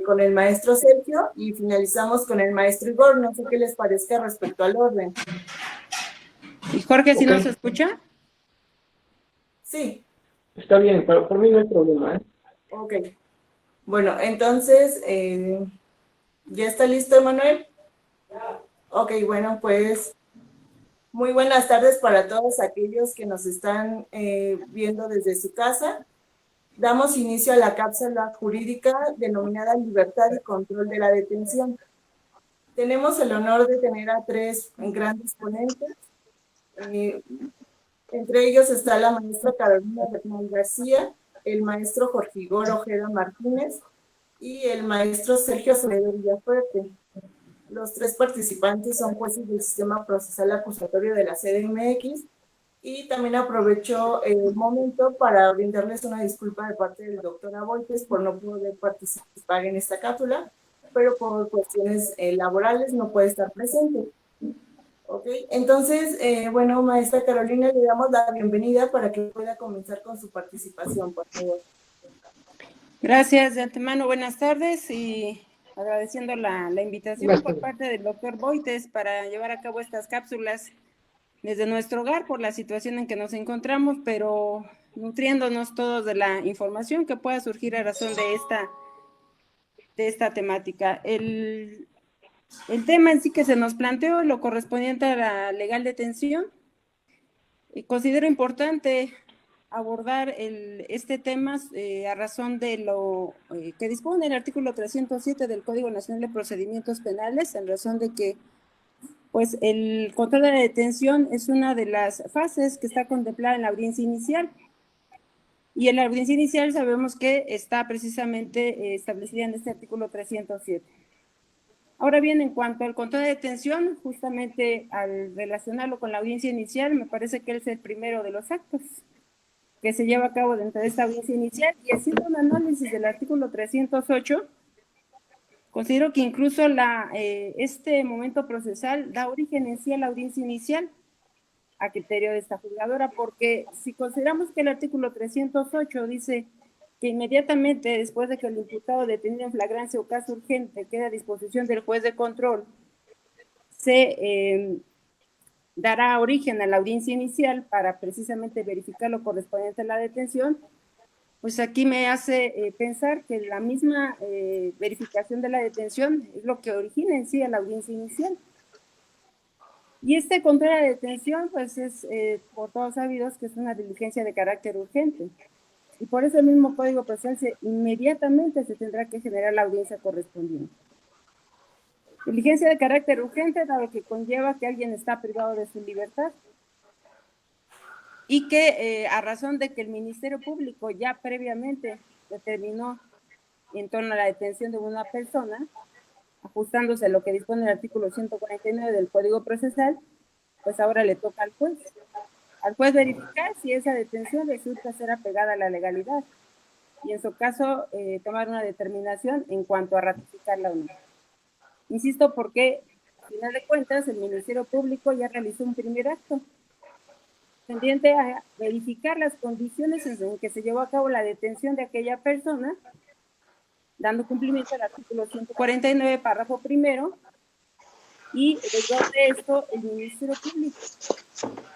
con el maestro Sergio y finalizamos con el maestro Igor. No sé qué les parezca respecto al orden. ¿Y Jorge, si nos escucha? Sí. Está bien, por mí no hay problema, ¿eh? Ok. Bueno, entonces, ¿ya está listo, Emanuel? Ok, bueno, pues muy buenas tardes para todos aquellos que nos están viendo desde su casa. Damos inicio a la cápsula jurídica denominada Libertad y Control de la Detención. Tenemos el honor de tener a tres grandes ponentes. Entre ellos está la maestra Carolina Bernal García, el maestro Jorge Igor Ojeda Martínez y el maestro Sergio Acevedo Villafuerte. Los tres participantes son jueces del sistema procesal acusatorio de la CDMX y también aprovecho el momento para brindarles una disculpa de parte del doctor Aboites por no poder participar en esta cápsula, pero por cuestiones laborales no puede estar presente. Ok, entonces, bueno, maestra Carolina, le damos la bienvenida para que pueda comenzar con su participación, por favor. Gracias de antemano, buenas tardes y agradeciendo la invitación por parte del doctor Boites para llevar a cabo estas cápsulas desde nuestro hogar por la situación en que nos encontramos, pero nutriéndonos todos de la información que pueda surgir a razón de esta temática. El tema en sí que se nos planteó, lo correspondiente a la legal detención, considero importante abordar este tema a razón de lo que dispone el artículo 307 del Código Nacional de Procedimientos Penales, en razón de que pues el control de la detención es una de las fases que está contemplada en la audiencia inicial. Y en la audiencia inicial sabemos que está precisamente establecida en este artículo 307. Ahora bien, en cuanto al control de detención, justamente al relacionarlo con la audiencia inicial, me parece que es el primero de los actos que se lleva a cabo dentro de esta audiencia inicial, y haciendo un análisis del artículo 308, considero que incluso este momento procesal da origen en sí a la audiencia inicial, a criterio de esta juzgadora, porque si consideramos que el artículo 308 dice que inmediatamente después de que el imputado detenido en flagrancia o caso urgente quede a disposición del juez de control, se dará origen a la audiencia inicial para precisamente verificar lo correspondiente a la detención, pues aquí me hace pensar que la misma verificación de la detención es lo que origina en sí a la audiencia inicial. Y este control de detención, pues es por todos sabidos que es una diligencia de carácter urgente. Y por eso el mismo Código Procesal inmediatamente se tendrá que generar la audiencia correspondiente. Diligencia de carácter urgente, dado que conlleva que alguien está privado de su libertad y que a razón de que el Ministerio Público ya previamente determinó en torno a la detención de una persona, ajustándose a lo que dispone el artículo 149 del Código Procesal, pues ahora le toca al juez verificar si esa detención resulta ser apegada a la legalidad y en su caso tomar una determinación en cuanto a ratificarla o no. Insisto porque, a final de cuentas, el Ministerio Público ya realizó un primer acto tendiente a verificar las condiciones en que se llevó a cabo la detención de aquella persona, dando cumplimiento al artículo 149, párrafo primero, y derivado de esto, el Ministerio Público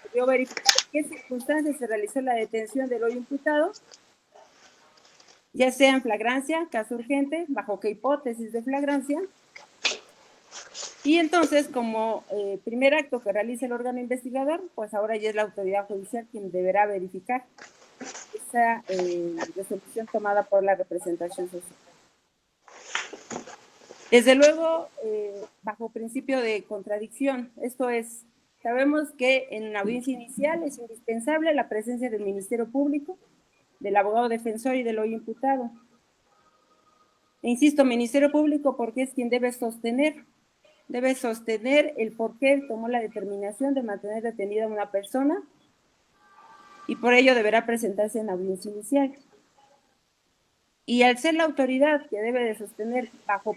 debió verificar en qué circunstancias se realizó la detención del hoy imputado, ya sea en flagrancia, caso urgente, bajo qué hipótesis de flagrancia, y entonces como primer acto que realiza el órgano investigador, pues ahora ya es la autoridad judicial quien deberá verificar esa resolución tomada por la representación social. Desde luego, bajo principio de contradicción, esto es, sabemos que en la audiencia inicial es indispensable la presencia del Ministerio Público, del abogado defensor y del hoy imputado. E insisto, Ministerio Público porque es quien debe sostener el por qué tomó la determinación de mantener detenida a una persona y por ello deberá presentarse en la audiencia inicial. Y al ser la autoridad que debe de sostener bajo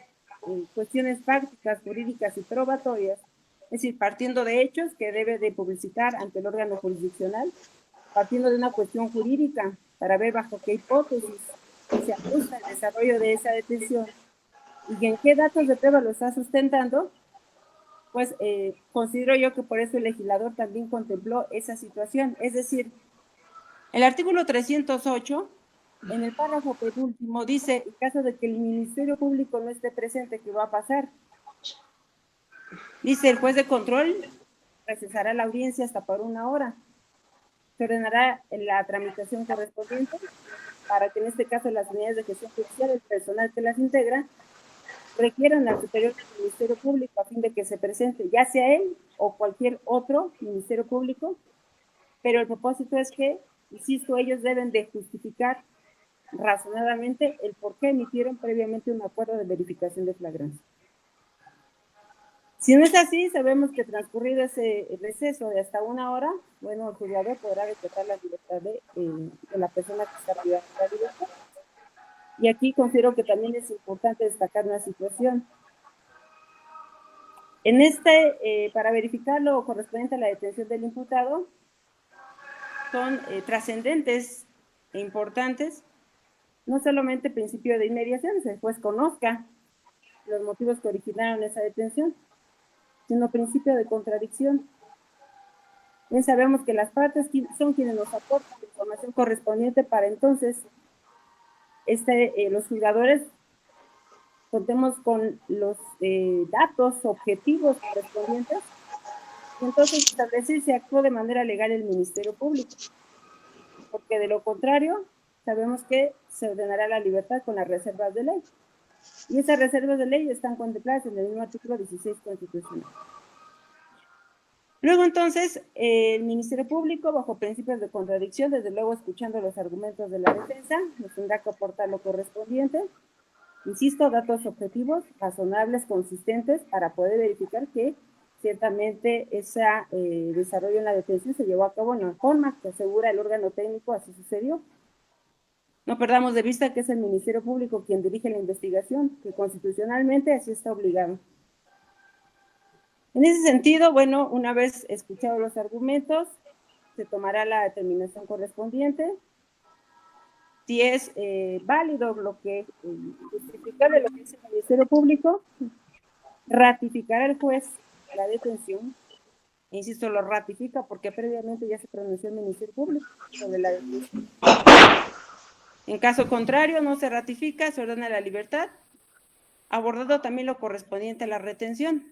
cuestiones prácticas, jurídicas y probatorias, es decir, partiendo de hechos que debe de publicitar ante el órgano jurisdiccional, partiendo de una cuestión jurídica para ver bajo qué hipótesis se ajusta el desarrollo de esa detención y en qué datos de prueba lo está sustentando, pues considero yo que por eso el legislador también contempló esa situación. Es decir, el artículo 308, en el párrafo penúltimo, dice, en caso de que el Ministerio Público no esté presente, ¿qué va a pasar? Dice, el juez de control recesará la audiencia hasta por 1 hora. Se ordenará la tramitación correspondiente para que en este caso las unidades de gestión judicial, el personal que las integra, requieran al superior del Ministerio Público a fin de que se presente, ya sea él o cualquier otro Ministerio Público, pero el propósito es que, insisto, ellos deben de justificar razonadamente el por qué emitieron previamente un acuerdo de verificación de flagrancia. Si no es así, sabemos que transcurrido ese receso de hasta 1 hora, bueno, el juzgador podrá decretar la libertad de la persona que está privada de la libertad. Y aquí considero que también es importante destacar una situación. En para verificar lo correspondiente a la detención del imputado, son trascendentes e importantes, no solamente el principio de inmediación, que el juez conozca los motivos que originaron esa detención, sino principio de contradicción. Bien sabemos que las partes son quienes nos aportan la información correspondiente para entonces los juzgadores contemos con los datos objetivos correspondientes y entonces establecer si actuó de manera legal el Ministerio Público, porque de lo contrario sabemos que se ordenará la libertad con las reservas de ley. Y esas reservas de ley están contempladas en el mismo artículo 16 constitucional. Luego, entonces, el Ministerio Público, bajo principios de contradicción, desde luego escuchando los argumentos de la defensa, nos tendrá que aportar lo correspondiente. Insisto, datos objetivos, razonables, consistentes, para poder verificar que ciertamente ese desarrollo en la detención se llevó a cabo en la forma que asegura el órgano técnico, así sucedió. No perdamos de vista que es el Ministerio Público quien dirige la investigación, que constitucionalmente así está obligado. En ese sentido, bueno, una vez escuchados los argumentos, se tomará la determinación correspondiente. Si es válido lo que justificable lo que dice el Ministerio Público, ratificará el juez la detención. Insisto, lo ratifica porque previamente ya se pronunció el Ministerio Público sobre la detención. En caso contrario, no se ratifica, se ordena la libertad, abordando también lo correspondiente a la retención.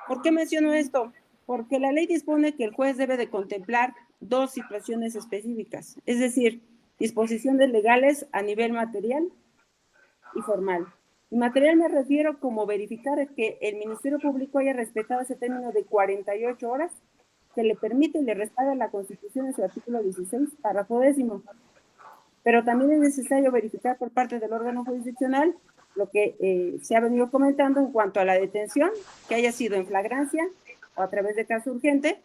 ¿Por qué menciono esto? Porque la ley dispone que el juez debe de contemplar 2 situaciones específicas, es decir, disposiciones legales a nivel material y formal. Y material me refiero como verificar que el Ministerio Público haya respetado ese término de 48 horas que le permite y le respalda la Constitución en su artículo 16, párrafo 10º. Pero también es necesario verificar por parte del órgano jurisdiccional lo que se ha venido comentando en cuanto a la detención, que haya sido en flagrancia o a través de caso urgente,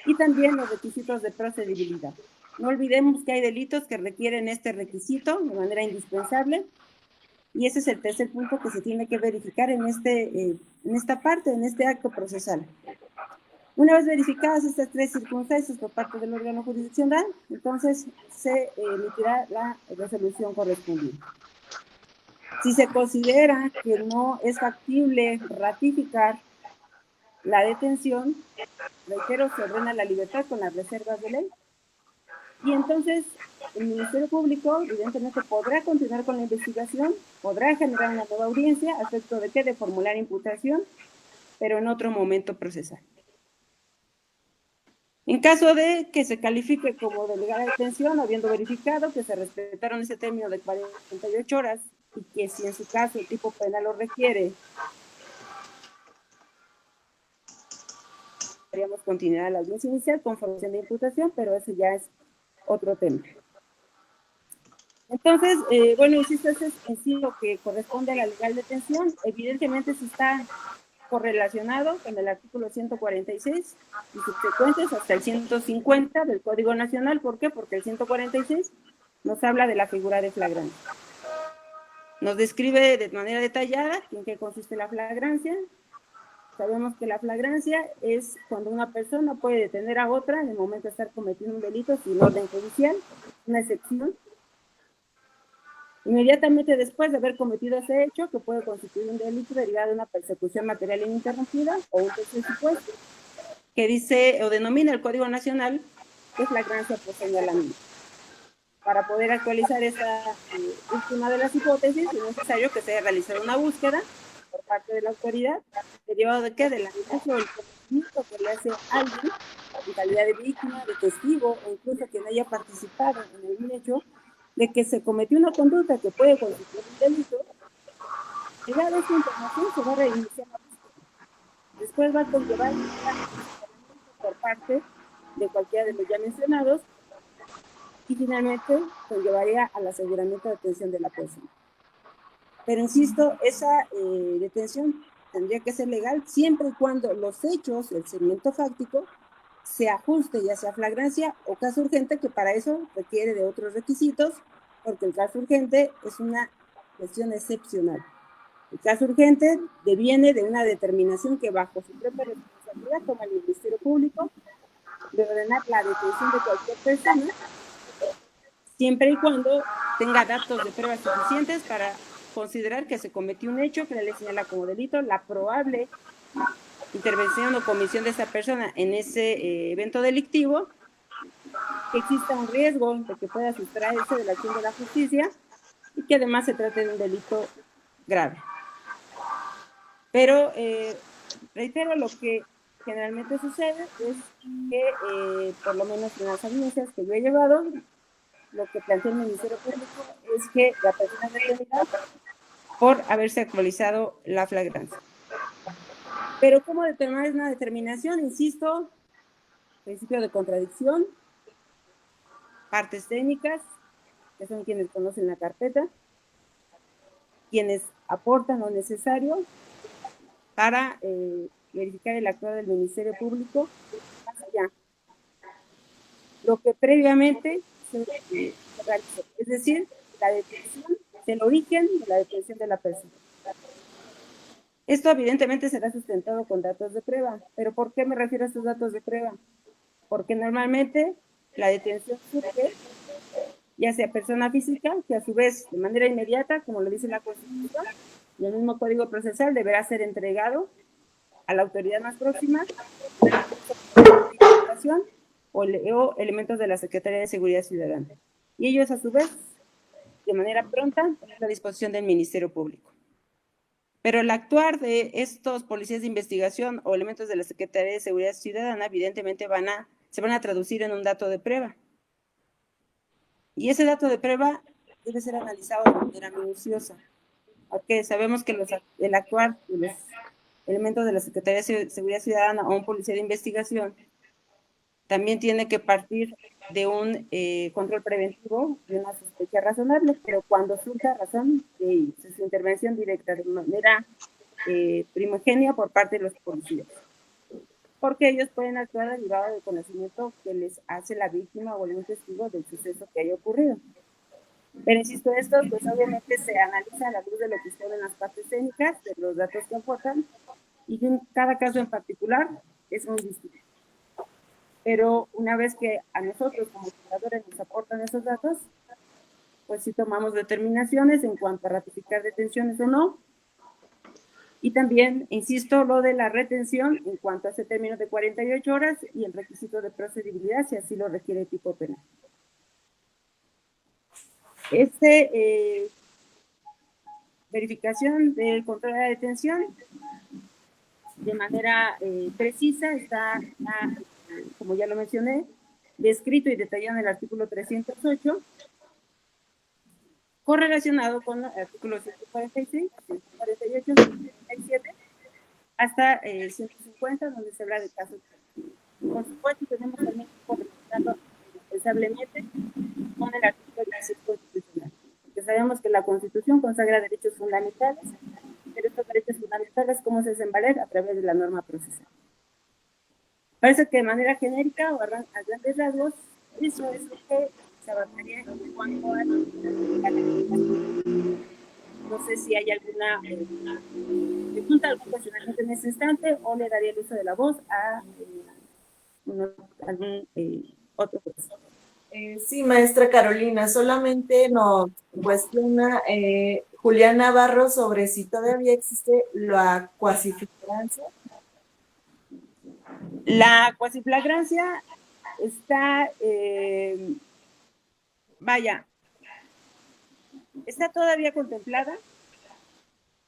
y también los requisitos de procedibilidad. No olvidemos que hay delitos que requieren este requisito de manera indispensable, y ese es el tercer punto que se tiene que verificar en esta parte, en este acto procesal. Una vez verificadas estas 3 circunstancias por parte del órgano jurisdiccional, entonces se emitirá la resolución correspondiente. Si se considera que no es factible ratificar la detención, reitero, se ordena la libertad con las reservas de ley. Y entonces el Ministerio Público, evidentemente, podrá continuar con la investigación, podrá generar una nueva audiencia, a efecto de que de formular imputación, pero en otro momento procesal. En caso de que se califique como delegada de detención, habiendo verificado que se respetaron ese término de 48 horas y que si en su caso el tipo penal lo requiere, podríamos continuar la audiencia inicial con formación de imputación, pero eso ya es otro tema. Entonces, bueno, insisto, eso es en sí lo que corresponde a la legal detención. Evidentemente, si está correlacionado con el artículo 146 y subsecuentes hasta el 150 del Código Nacional. ¿Por qué? Porque el 146 nos habla de la figura de flagrancia. Nos describe de manera detallada en qué consiste la flagrancia. Sabemos que la flagrancia es cuando una persona puede detener a otra en el momento de estar cometiendo un delito sin orden judicial, una excepción. inmediatamente después de haber cometido ese hecho, que puede constituir un delito derivado de una persecución material ininterrumpida o un tercer supuesto, que dice o denomina el Código Nacional de flagrancia por señalamiento. Para poder actualizar esta última de las hipótesis, es necesario que se haya realizado una búsqueda por parte de la autoridad, derivado de qué, de la amenaza o el conocimiento que le hace a alguien en calidad de víctima, de testigo o incluso quien haya participado en algún hecho, de que se cometió una conducta que puede constituir un delito. Llegada esta información, se va a reiniciar la búsqueda. Después va a conllevar por parte de cualquiera de los ya mencionados y finalmente conllevaría al aseguramiento de detención de la persona. Pero insisto, esa detención tendría que ser legal siempre y cuando los hechos, el seguimiento fáctico, se ajuste ya sea flagrancia o caso urgente, que para eso requiere de otros requisitos, porque el caso urgente es una cuestión excepcional. El caso urgente deviene de una determinación que bajo su propia responsabilidad toma el Ministerio Público de ordenar la detención de cualquier persona, siempre y cuando tenga datos de pruebas suficientes para considerar que se cometió un hecho que la ley señala como delito, la probable intervención o comisión de esa persona en ese evento delictivo, que exista un riesgo de que pueda sustraerse de la acción de la justicia y que además se trate de un delito grave. Pero reitero, lo que generalmente sucede es que, por lo menos en las audiencias que yo he llevado, lo que plantea el Ministerio Público es que la persona es detenida por haberse actualizado la flagrancia. Pero ¿cómo determinar una determinación? Insisto, principio de contradicción, partes técnicas, que son quienes conocen la carpeta, quienes aportan lo necesario para verificar el actuar del Ministerio Público, más allá. Lo que previamente se realizó, es decir, la detención, el origen de la detención de la persona. Esto evidentemente será sustentado con datos de prueba. ¿Pero por qué me refiero a estos datos de prueba? Porque normalmente la detención surge ya sea persona física, que a su vez de manera inmediata, como lo dice la Constitución, y el mismo Código Procesal deberá ser entregado a la autoridad más próxima, o elementos de la Secretaría de Seguridad Ciudadana. Y ellos a su vez, de manera pronta, a la disposición del Ministerio Público. Pero el actuar de estos policías de investigación o elementos de la Secretaría de Seguridad Ciudadana evidentemente se van a traducir en un dato de prueba. Y ese dato de prueba debe ser analizado de manera minuciosa, porque sabemos que el actuar de los elementos de la Secretaría de Seguridad Ciudadana o un policía de investigación también tiene que partir de un control preventivo, de una sospecha razonable, pero cuando surja razón de su intervención directa de manera primogénea por parte de los policías, porque ellos pueden actuar derivado del conocimiento que les hace la víctima o algún testigo del suceso que haya ocurrido. Pero insisto, esto pues obviamente se analiza a la luz de lo que exponen las partes técnicas, de los datos que aportan, y en cada caso en particular es muy distinto. Pero una vez que a nosotros como juzgadores nos aportan esos datos, pues sí tomamos determinaciones en cuanto a ratificar detenciones o no. Y también, insisto, lo de la retención en cuanto a ese término de 48 horas y el requisito de procedibilidad, si así lo requiere el tipo penal. Verificación del control de la detención de manera precisa está, como ya lo mencioné, descrito y detallado en el artículo 308, correlacionado con el artículo 146, 148, 147, hasta 150, donde se habla de casos. Por supuesto, tenemos también correlacionado indispensablemente con el artículo 16 constitucional, porque sabemos que la Constitución consagra derechos fundamentales, pero estos derechos fundamentales, ¿cómo se hacen valer? A través de la norma procesal. Parece que de manera genérica o a grandes rasgos, eso es lo que se abarcaría en cuanto a no sé si hay alguna pregunta, algún cuestionamiento en ese instante, o le daría el uso de la voz a algún otro profesor. Sí, maestra Carolina, solamente nos cuestiona Julián Navarro sobre si todavía existe la cuasiflagrancia. La cuasiflagrancia está, está todavía contemplada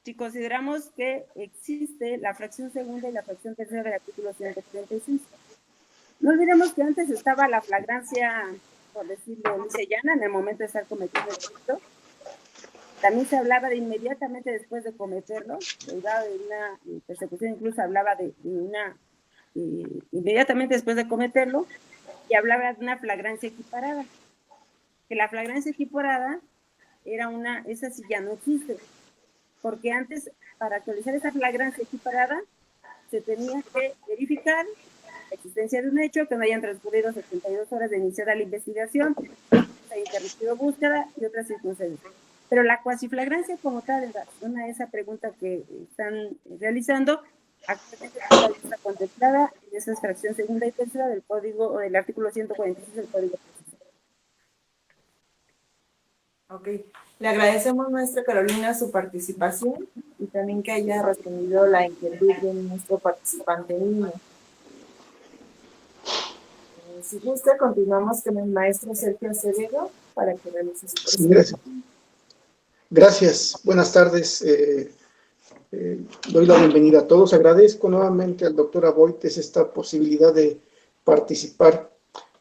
si consideramos que existe la fracción segunda y la fracción tercera del artículo 136. No olvidemos que antes estaba la flagrancia, por decirlo lisa y llana, en el momento de estar cometiendo el delito. También se hablaba de inmediatamente después de cometerlo, derivado de una persecución, incluso hablaba de una inmediatamente después de cometerlo, y hablaba de una flagrancia equiparada. Que la flagrancia equiparada era esa sí ya no existe, porque antes, para actualizar esa flagrancia equiparada, se tenía que verificar la existencia de un hecho, que no hayan transcurrido 72 horas de iniciada la investigación, se haya interrumpido búsqueda y otras circunstancias. Pero la cuasiflagrancia como tal, en relación a esa pregunta que están realizando, actualmente está contemplada en esa fracción segunda y tercera del código, o del artículo 146 del Código Procesal. Ok, le agradecemos, maestra Carolina, su participación y también que haya respondido la inquietud de nuestro participante niño. Si gusta, continuamos con el maestro Sergio Acevedo para que realice su presentación. Gracias. Gracias, buenas tardes. Doy la bienvenida a todos. Agradezco nuevamente al doctor Aboites esta posibilidad de participar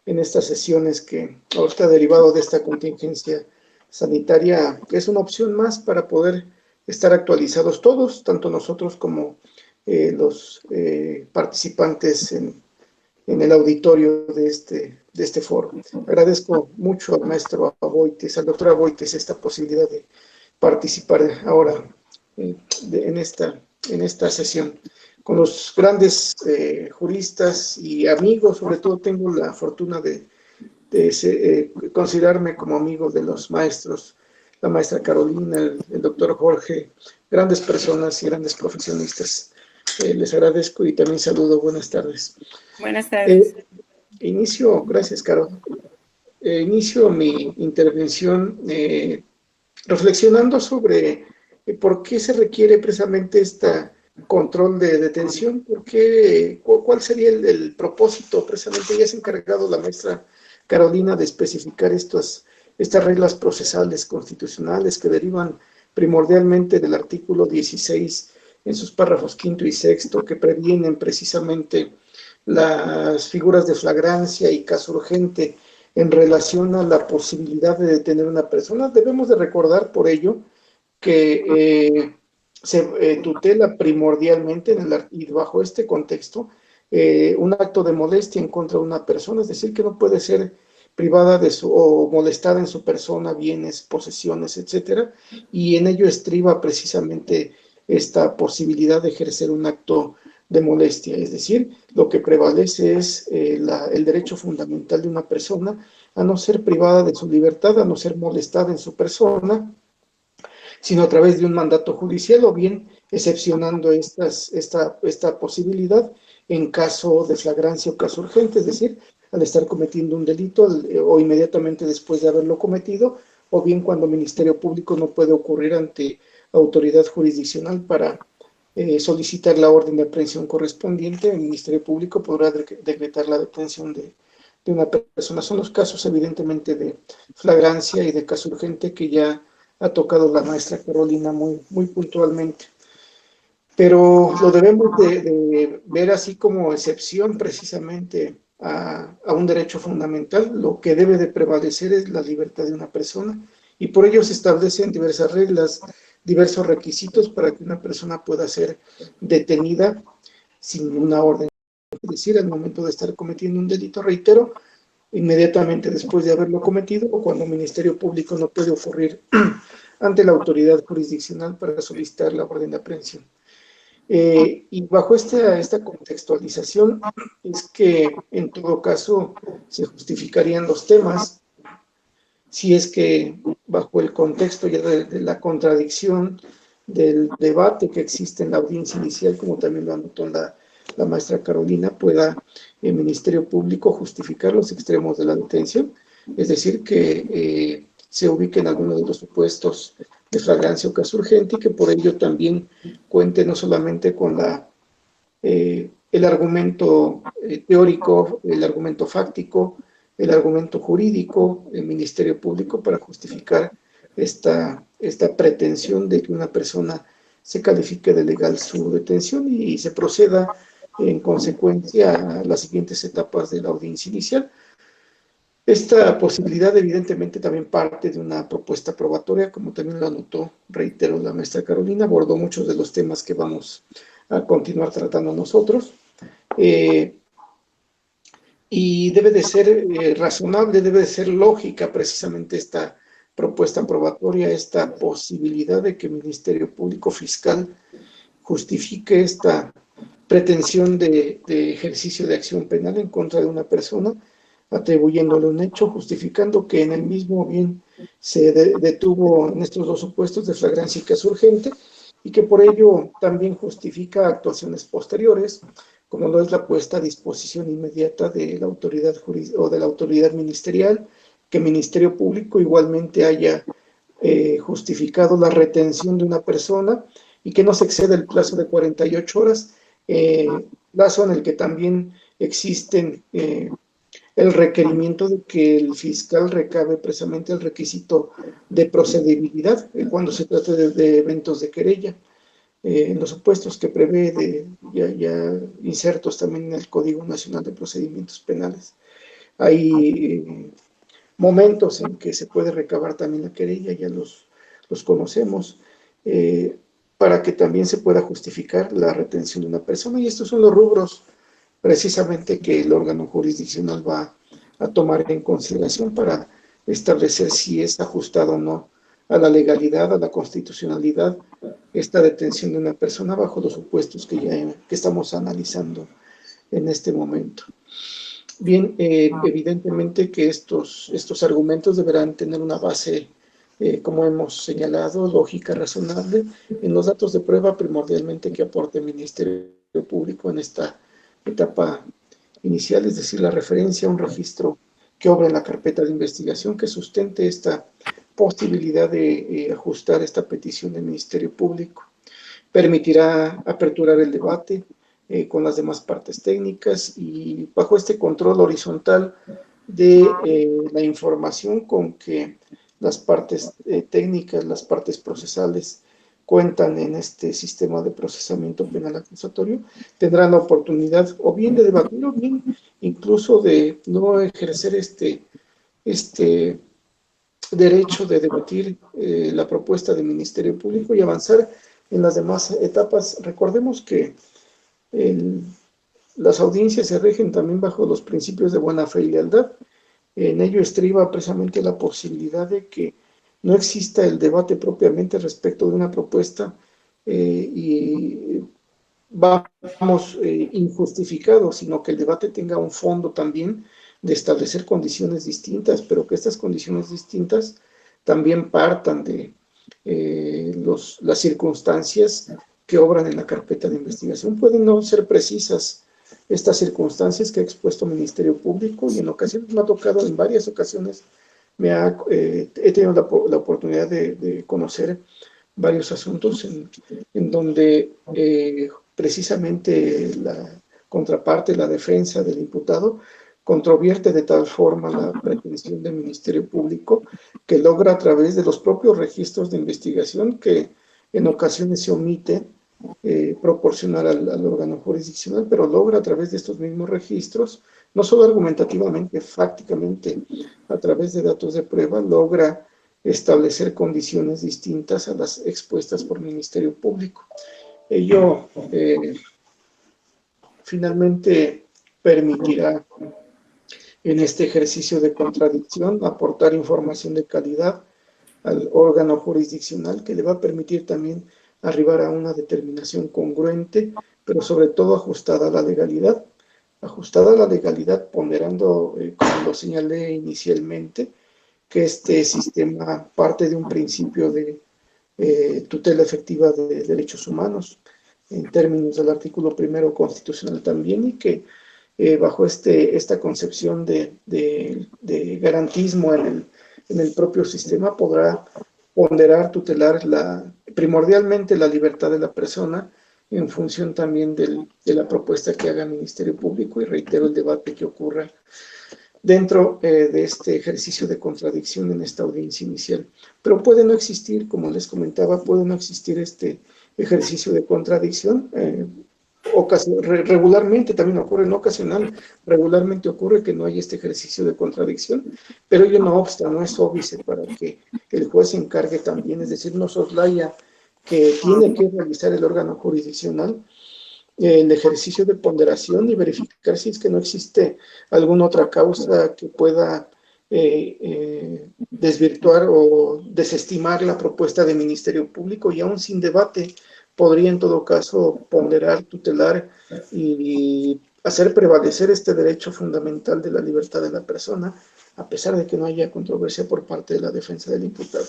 en estas sesiones que ahorita derivado de esta contingencia sanitaria es una opción más para poder estar actualizados todos, tanto nosotros como los participantes en el auditorio de este foro. Agradezco mucho al maestro Aboites, al doctor Aboites, esta posibilidad de participar ahora en esta sesión. Con los grandes juristas y amigos, sobre todo tengo la fortuna de considerarme como amigo de los maestros, la maestra Carolina, el doctor Jorge, grandes personas y grandes profesionistas. Les agradezco y también saludo. Buenas tardes. Buenas tardes. Gracias, Caro. Inicio mi intervención reflexionando sobre por qué se requiere precisamente este control de detención, cuál sería el propósito. Precisamente ya se ha encargado la maestra Carolina de especificar estas reglas procesales constitucionales que derivan primordialmente del artículo 16 en sus párrafos quinto y sexto, que previenen precisamente las figuras de flagrancia y caso urgente en relación a la posibilidad de detener a una persona. Debemos de recordar por ello que se tutela primordialmente y bajo este contexto un acto de molestia en contra de una persona, es decir, que no puede ser privada o molestada en su persona, bienes, posesiones, etcétera, y en ello estriba precisamente esta posibilidad de ejercer un acto de molestia, es decir, lo que prevalece es el derecho fundamental de una persona a no ser privada de su libertad, a no ser molestada en su persona, sino a través de un mandato judicial o bien excepcionando esta posibilidad en caso de flagrancia o caso urgente, es decir, al estar cometiendo un delito o inmediatamente después de haberlo cometido, o bien cuando el Ministerio Público no puede ocurrir ante autoridad jurisdiccional para solicitar la orden de aprehensión correspondiente. El Ministerio Público podrá decretar la detención de una persona. Son los casos evidentemente de flagrancia y de caso urgente que ya ha tocado la maestra Carolina muy puntualmente. Pero lo debemos de ver así como excepción precisamente a un derecho fundamental. Lo que debe de prevalecer es la libertad de una persona y por ello se establecen diversas reglas, diversos requisitos para que una persona pueda ser detenida sin una orden. Es decir, al momento de estar cometiendo un delito, reitero, inmediatamente después de haberlo cometido o cuando el Ministerio Público no puede ocurrir ante la autoridad jurisdiccional para solicitar la orden de aprehensión. Y bajo esta contextualización es que en todo caso se justificarían los temas si es que bajo el contexto ya de la contradicción del debate que existe en la audiencia inicial, como también lo anotó la maestra Carolina, pueda el Ministerio Público justificar los extremos de la detención. es decir, que se ubique en alguno de los supuestos de flagrancia o caso urgente y que por ello también cuente no solamente con el argumento teórico, el argumento fáctico, el argumento jurídico, el Ministerio Público para justificar esta pretensión de que una persona se califique de legal su detención y se proceda en consecuencia a las siguientes etapas de la audiencia inicial. Esta posibilidad evidentemente también parte de una propuesta probatoria, como también lo anotó, reitero, la maestra Carolina, abordó muchos de los temas que vamos a continuar tratando nosotros. Y debe de ser razonable, debe de ser lógica precisamente esta propuesta probatoria, esta posibilidad de que el Ministerio Público Fiscal justifique esta pretensión de ejercicio de acción penal en contra de una persona, atribuyéndole un hecho, justificando que en el mismo bien se detuvo en estos dos supuestos de flagrancia y caso urgente, y que por ello también justifica actuaciones posteriores, como lo es la puesta a disposición inmediata de la autoridad o de la autoridad ministerial, que el Ministerio Público igualmente haya justificado la retención de una persona y que no se exceda el plazo de 48 horas, plazo en el que también existen el requerimiento de que el fiscal recabe precisamente el requisito de procedibilidad cuando se trata de eventos de querella, en los supuestos que prevé ya insertos también en el Código Nacional de Procedimientos Penales. Hay momentos en que se puede recabar también la querella, ya los conocemos, para que también se pueda justificar la retención de una persona, y estos son los rubros precisamente que el órgano jurisdiccional va a tomar en consideración para establecer si es ajustado o no a la legalidad, a la constitucionalidad, esta detención de una persona bajo los supuestos que estamos analizando en este momento. Bien, evidentemente que estos argumentos deberán tener una base, como hemos señalado, lógica, razonable, en los datos de prueba primordialmente que aporte el Ministerio Público en esta etapa inicial, es decir, la referencia a un registro que obra en la carpeta de investigación que sustente esta posibilidad de ajustar esta petición del Ministerio Público. Permitirá aperturar el debate con las demás partes técnicas y bajo este control horizontal de la información con que las partes técnicas, las partes procesales cuentan en este sistema de procesamiento penal acusatorio, tendrán la oportunidad o bien de debatir o bien incluso de no ejercer este derecho de debatir la propuesta del Ministerio Público y avanzar en las demás etapas. Recordemos que las audiencias se rigen también bajo los principios de buena fe y lealtad. En ello estriba precisamente la posibilidad de que no exista el debate propiamente respecto de una propuesta y vamos injustificado, sino que el debate tenga un fondo también de establecer condiciones distintas, pero que estas condiciones distintas también partan de las circunstancias que obran en la carpeta de investigación. Pueden no ser precisas estas circunstancias que ha expuesto el Ministerio Público y en ocasiones me ha tocado, en varias ocasiones, he tenido la oportunidad de conocer varios asuntos en donde precisamente la contraparte, la defensa del imputado, controvierte de tal forma la pretensión del Ministerio Público que logra a través de los propios registros de investigación que en ocasiones se omite proporcionar al órgano jurisdiccional, pero logra a través de estos mismos registros, no solo argumentativamente, fácticamente, a través de datos de prueba, logra establecer condiciones distintas a las expuestas por el Ministerio Público. Ello finalmente permitirá en este ejercicio de contradicción aportar información de calidad al órgano jurisdiccional que le va a permitir también arribar a una determinación congruente, pero sobre todo ajustada a la legalidad. Ajustada a la legalidad, ponderando, como lo señalé inicialmente, que este sistema parte de un principio de tutela efectiva de derechos humanos, en términos del artículo 1 constitucional también, y que bajo esta concepción de garantismo en el propio sistema, podrá ponderar, tutelar primordialmente la libertad de la persona en función también de la propuesta que haga el Ministerio Público, y reitero el debate que ocurra dentro de este ejercicio de contradicción en esta audiencia inicial. Pero puede no existir, como les comentaba, puede no existir este ejercicio de contradicción. Regularmente también ocurre, no ocasional, regularmente ocurre que no hay este ejercicio de contradicción, pero ello no obsta, no es óbice para que el juez se encargue también, es decir, no soslaya que tiene que realizar el órgano jurisdiccional el ejercicio de ponderación y verificar si es que no existe alguna otra causa que pueda desvirtuar o desestimar la propuesta del Ministerio Público, y aún sin debate podría en todo caso ponderar, tutelar y hacer prevalecer este derecho fundamental de la libertad de la persona, a pesar de que no haya controversia por parte de la defensa del imputado.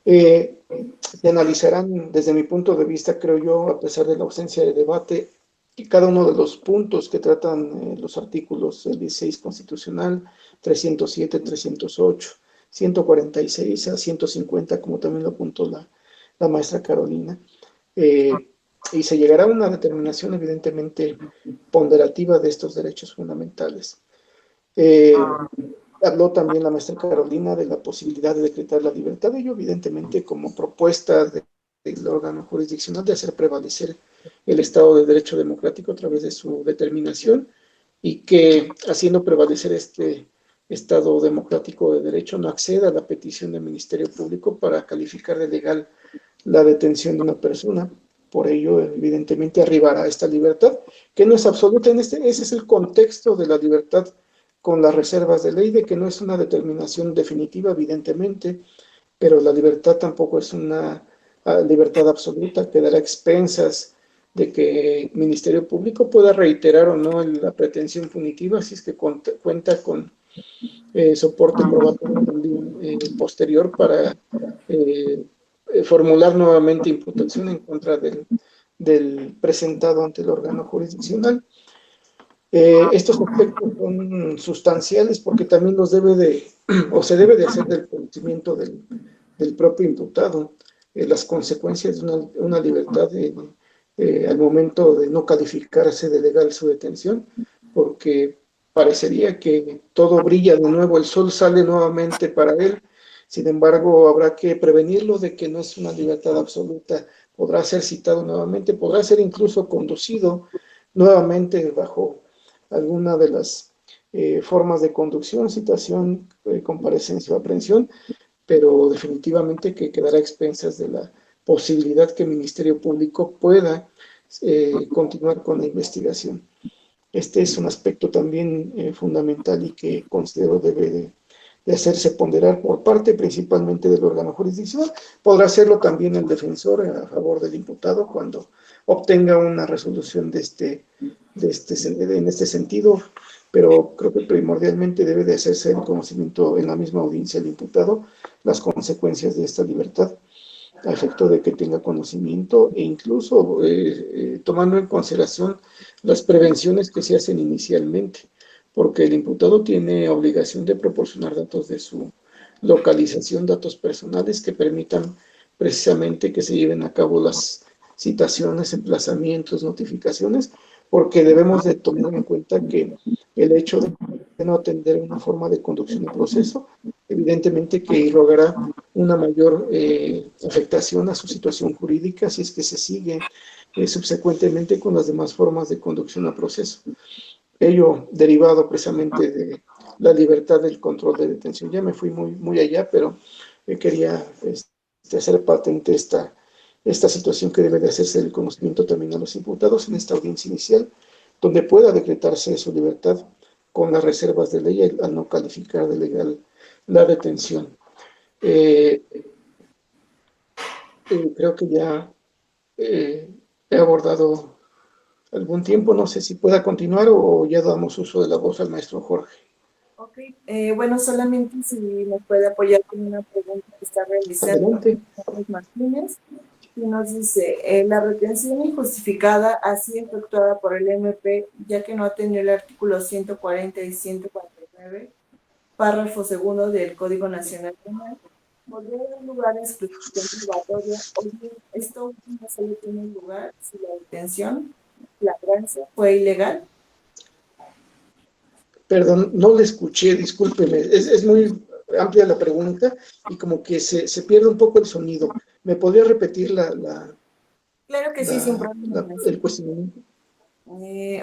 Se analizarán desde mi punto de vista, creo yo, a pesar de la ausencia de debate, y cada uno de los puntos que tratan los artículos 16 constitucional, 307, 308, 146 a 150, como también lo apuntó la maestra Carolina, y se llegará a una determinación evidentemente ponderativa de estos derechos fundamentales. Habló también la maestra Carolina de la posibilidad de decretar la libertad, y yo evidentemente como propuesta del órgano jurisdiccional de hacer prevalecer el Estado de Derecho democrático a través de su determinación, y que haciendo prevalecer este Estado democrático de derecho no acceda a la petición del Ministerio Público para calificar de legal la detención de una persona. Por ello, evidentemente, arribará esta libertad, que no es absoluta. Ese es el contexto de la libertad, con las reservas de ley, de que no es una determinación definitiva, evidentemente, pero la libertad tampoco es una libertad absoluta, quedará a expensas de que el Ministerio Público pueda reiterar o no la pretensión punitiva, si es que cuenta con soporte probatorio posterior para formular nuevamente imputación en contra del presentado ante el órgano jurisdiccional. Estos aspectos son sustanciales porque también se debe de hacer del conocimiento del propio imputado las consecuencias de una libertad al momento de no calificarse de legal su detención, porque parecería que todo brilla de nuevo, el sol sale nuevamente para él. Sin embargo, habrá que prevenirlo de que no es una libertad absoluta. Podrá ser citado nuevamente, podrá ser incluso conducido nuevamente bajo alguna de las formas de conducción, citación, comparecencia o aprehensión, pero definitivamente que quedará a expensas de la posibilidad que el Ministerio Público pueda continuar con la investigación. Este es un aspecto también fundamental y que considero debe de hacerse ponderar por parte principalmente del órgano jurisdiccional. Podrá hacerlo también el defensor a favor del imputado cuando obtenga una resolución en este sentido, pero creo que primordialmente debe de hacerse el conocimiento en la misma audiencia del imputado las consecuencias de esta libertad, a efecto de que tenga conocimiento e incluso tomando en consideración las prevenciones que se hacen inicialmente, porque el imputado tiene obligación de proporcionar datos de su localización, datos personales que permitan precisamente que se lleven a cabo las citaciones, emplazamientos, notificaciones, porque debemos de tomar en cuenta que el hecho de no atender una forma de conducción del proceso, evidentemente que irrogará una mayor afectación a su situación jurídica si es que se sigue subsecuentemente con las demás formas de conducción al proceso. Ello derivado precisamente de la libertad del control de detención. Ya me fui muy allá, pero quería hacer patente esta situación que debe de hacerse el conocimiento también a los imputados en esta audiencia inicial, donde pueda decretarse su libertad con las reservas de ley al no calificar de legal la detención. Creo que ya he abordado algún tiempo, no sé si pueda continuar o ya damos uso de la voz al maestro Jorge. Ok, bueno, solamente si nos puede apoyar con una pregunta que está realizando Adelante. Carlos Martínez. Y nos dice, la retención injustificada así efectuada por el MP, ya que no atendió el artículo 140 y 149, párrafo segundo del Código Nacional Penal, podría dar lugar a exclusión probatoria, o bien esto último solo tiene lugar si la detención, flagrancia, fue ilegal. Perdón, no le escuché, discúlpeme. Es muy amplia la pregunta y como que se pierde un poco el sonido. ¿Me podría repetir Claro que sí, sin problema. el cuestionamiento?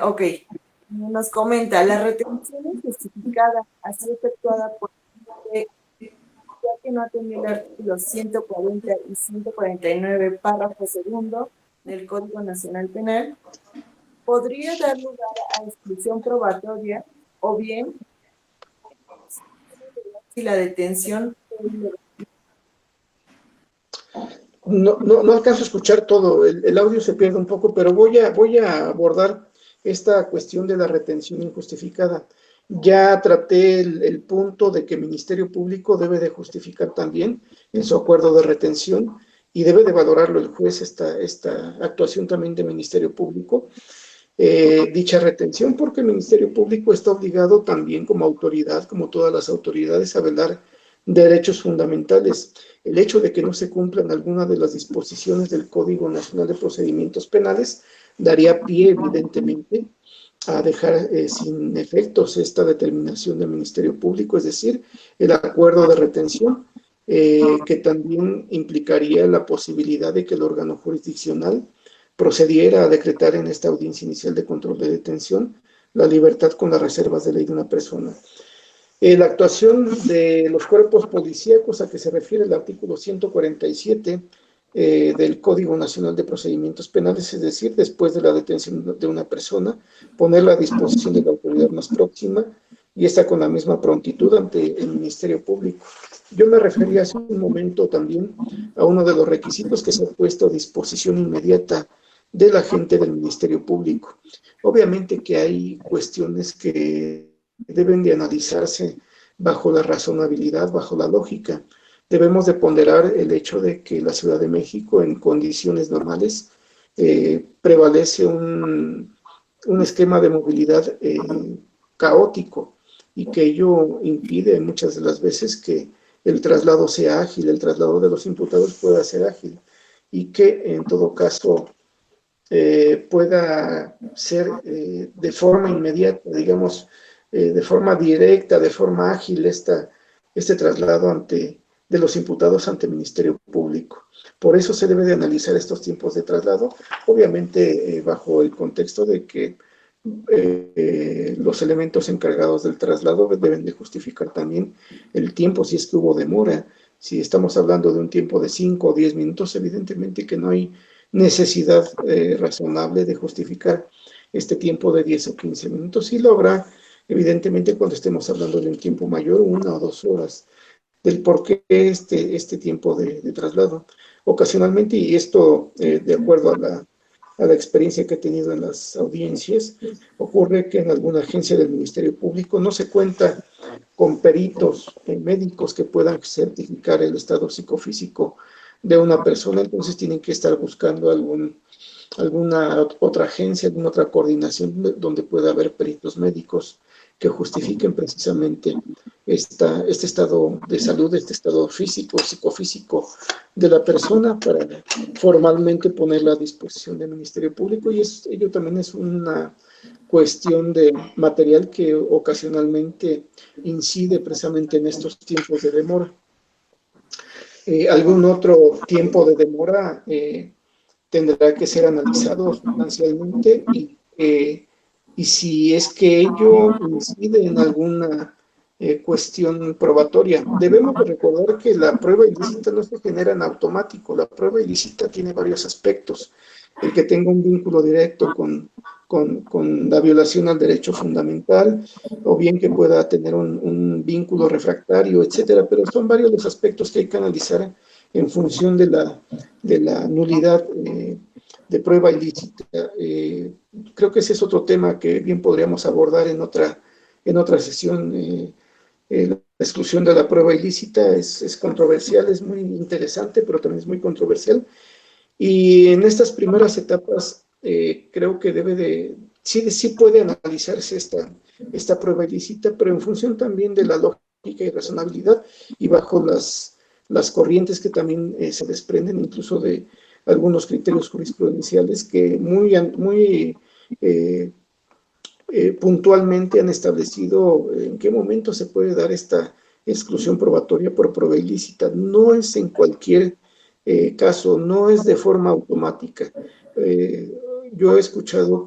Ok, nos comenta, la retención injustificada así efectuada por el MP, ya que no atendió el artículo 140 y 149, párrafo segundo del Código Nacional Penal, podría dar lugar a exclusión probatoria o bien si la detención fue ilegal. No alcanzo a escuchar todo, el audio se pierde un poco, pero voy a abordar esta cuestión de la retención injustificada. Ya traté el punto de que el Ministerio Público debe de justificar también en su acuerdo de retención y debe de valorarlo el juez esta actuación también del Ministerio Público, dicha retención, porque el Ministerio Público está obligado también como autoridad, como todas las autoridades, a velar derechos fundamentales. El hecho de que no se cumplan algunas de las disposiciones del Código Nacional de Procedimientos Penales daría pie, evidentemente, a dejar sin efectos esta determinación del Ministerio Público, es decir, el acuerdo de retención, que también implicaría la posibilidad de que el órgano jurisdiccional procediera a decretar en esta audiencia inicial de control de detención la libertad con las reservas de ley de una persona. La actuación de los cuerpos policíacos a que se refiere el artículo 147 del Código Nacional de Procedimientos Penales, es decir, después de la detención de una persona, ponerla a disposición de la autoridad más próxima y esta con la misma prontitud ante el Ministerio Público. Yo me refería hace un momento también a uno de los requisitos que se ha puesto a disposición inmediata del agente del Ministerio Público. Obviamente que hay cuestiones que deben de analizarse bajo la razonabilidad, bajo la lógica. Debemos de ponderar el hecho de que la Ciudad de México en condiciones normales prevalece un esquema de movilidad caótico y que ello impide muchas de las veces que el traslado sea ágil, el traslado de los imputados pueda ser ágil y que en todo caso pueda ser de forma inmediata, digamos, de forma directa, de forma ágil este traslado de los imputados ante el Ministerio Público. Por eso se debe de analizar estos tiempos de traslado, obviamente bajo el contexto de que los elementos encargados del traslado deben de justificar también el tiempo, si es que hubo demora. Si estamos hablando de un tiempo de 5 o 10 minutos, evidentemente que no hay necesidad razonable de justificar este tiempo de 10 o 15 minutos. Sí lo habrá, evidentemente, cuando estemos hablando de un tiempo mayor, 1 o 2 horas, del por qué este tiempo de traslado. Ocasionalmente, y esto de acuerdo a la experiencia que he tenido en las audiencias, ocurre que en alguna agencia del Ministerio Público no se cuenta con peritos médicos que puedan certificar el estado psicofísico de una persona, entonces tienen que estar buscando alguna otra agencia, alguna otra coordinación donde pueda haber peritos médicos que justifiquen precisamente este estado de salud, este estado físico, psicofísico de la persona para formalmente ponerla a disposición del Ministerio Público, y ello también es una cuestión de material que ocasionalmente incide precisamente en estos tiempos de demora. Algún otro tiempo de demora tendrá que ser analizado sustancialmente y si es que ello incide en alguna cuestión probatoria. Debemos recordar que la prueba ilícita no se genera en automático. La prueba ilícita tiene varios aspectos. El que tenga un vínculo directo con la violación al derecho fundamental, o bien que pueda tener un vínculo refractario, etcétera, pero son varios los aspectos que hay que analizar en función de la nulidad de prueba ilícita. Creo que ese es otro tema que bien podríamos abordar en otra sesión. La exclusión de la prueba ilícita es controversial, es muy interesante, pero también es muy controversial. Y en estas primeras etapas creo que sí puede analizarse esta prueba ilícita, pero en función también de la lógica y razonabilidad y bajo las corrientes que también se desprenden incluso de algunos criterios jurisprudenciales que muy puntualmente han establecido en qué momento se puede dar esta exclusión probatoria por prueba ilícita. No es en cualquier caso, no es de forma automática. Yo he escuchado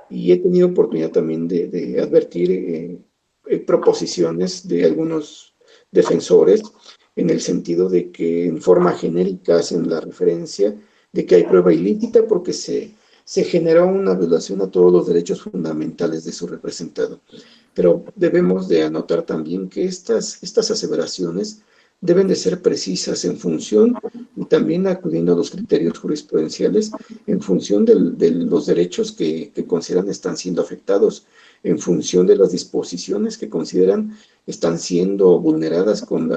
y he tenido oportunidad también de advertir proposiciones de algunos defensores en el sentido de que en forma genérica hacen la referencia de que hay prueba ilícita porque se generó una violación a todos los derechos fundamentales de su representado. Pero debemos de anotar también que estas aseveraciones deben de ser precisas en función y también acudiendo a los criterios jurisprudenciales en función de los derechos que consideran están siendo afectados, en función de las disposiciones que consideran están siendo vulneradas con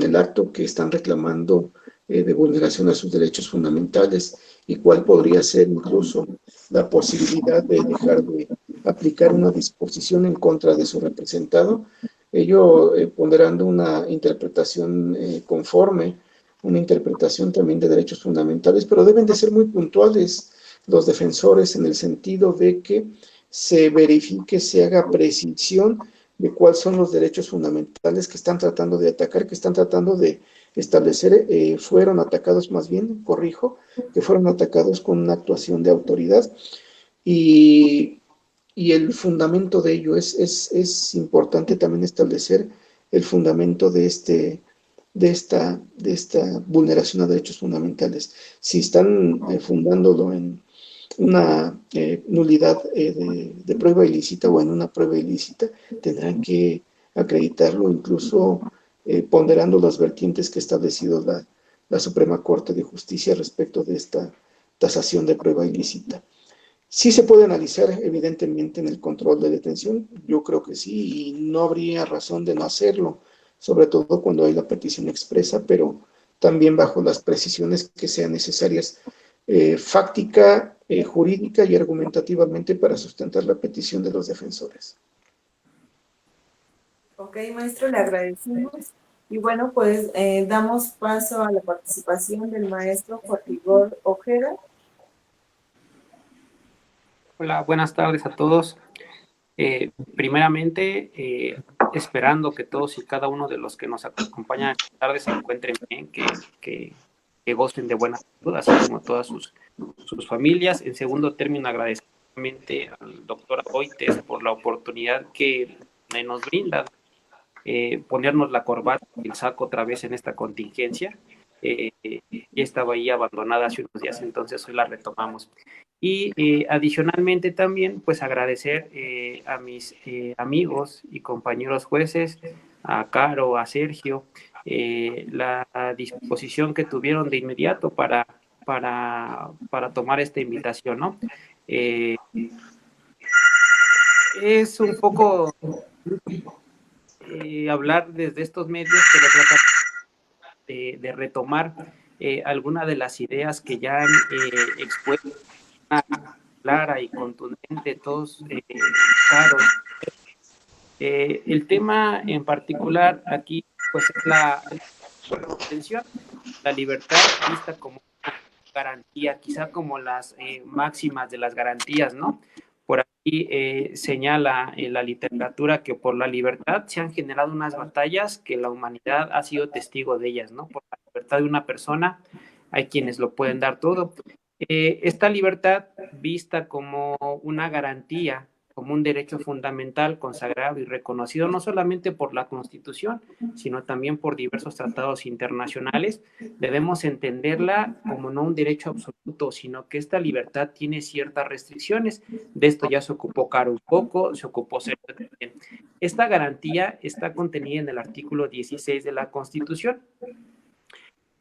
el acto que están reclamando de vulneración a sus derechos fundamentales y cuál podría ser incluso la posibilidad de dejar de aplicar una disposición en contra de su representado, ello ponderando una interpretación conforme, una interpretación también de derechos fundamentales, pero deben de ser muy puntuales los defensores en el sentido de que se verifique, se haga precisión de cuáles son los derechos fundamentales que están tratando de atacar, que están tratando de establecer, fueron atacados más bien, corrijo, que fueron atacados con una actuación de autoridad y el fundamento de ello es importante también establecer el fundamento de esta vulneración a derechos fundamentales. Si están fundándolo en una nulidad de prueba ilícita o en una prueba ilícita, tendrán que acreditarlo incluso ponderando las vertientes que ha establecido la Suprema Corte de Justicia respecto de esta tasación de prueba ilícita. Sí se puede analizar, evidentemente, en el control de detención, yo creo que sí, y no habría razón de no hacerlo, sobre todo cuando hay la petición expresa, pero también bajo las precisiones que sean necesarias, fáctica, jurídica y argumentativamente para sustentar la petición de los defensores. Ok, maestro, le agradecemos. Y bueno, pues damos paso a la participación del maestro Jorge Igor Ojeda. Hola, buenas tardes a todos. Primeramente, esperando que todos y cada uno de los que nos acompañan esta tarde se encuentren bien, que gocen de buena salud, así como todas sus familias. En segundo término, agradecimiento al doctor Boites por la oportunidad que nos brinda ponernos la corbata y el saco otra vez en esta contingencia. Ya estaba ahí abandonada hace unos días, entonces hoy la retomamos. Y adicionalmente también, pues agradecer a mis amigos y compañeros jueces, a Caro, a Sergio, la disposición que tuvieron de inmediato para tomar esta invitación, ¿no? Es un poco hablar desde estos medios, pero tratar de retomar algunas de las ideas que ya han expuesto clara y contundente todos, claro. El tema en particular aquí pues es la detención, la libertad vista como una garantía, quizá como las máximas de las garantías, ¿no? Por aquí señala la literatura que por la libertad se han generado unas batallas que la humanidad ha sido testigo de ellas, ¿no? Por la libertad de una persona hay quienes lo pueden dar todo. Esta libertad vista como una garantía, como un derecho fundamental consagrado y reconocido no solamente por la Constitución, sino también por diversos tratados internacionales, debemos entenderla como no un derecho absoluto, sino que esta libertad tiene ciertas restricciones. De esto ya se ocupó Caro un poco, se ocupó Sergio también. Esta garantía está contenida en el artículo 16 de la Constitución.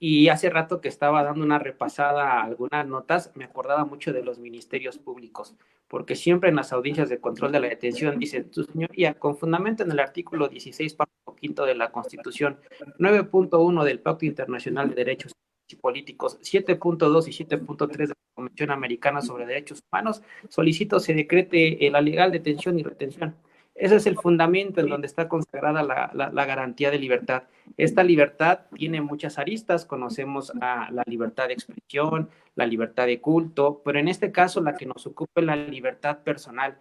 Y hace rato que estaba dando una repasada a algunas notas, me acordaba mucho de los ministerios públicos, porque siempre en las audiencias de control de la detención dicen, su señoría, con fundamento en el artículo 16, párrafo quinto de la Constitución, 9.1 del Pacto Internacional de Derechos y políticos 7.2 y 7.3 de la Convención Americana sobre Derechos Humanos, solicito se decrete la legal detención y retención. Ese es el fundamento en donde está consagrada la garantía de libertad. Esta libertad tiene muchas aristas, conocemos a la libertad de expresión, la libertad de culto, pero en este caso la que nos ocupa es la libertad personal,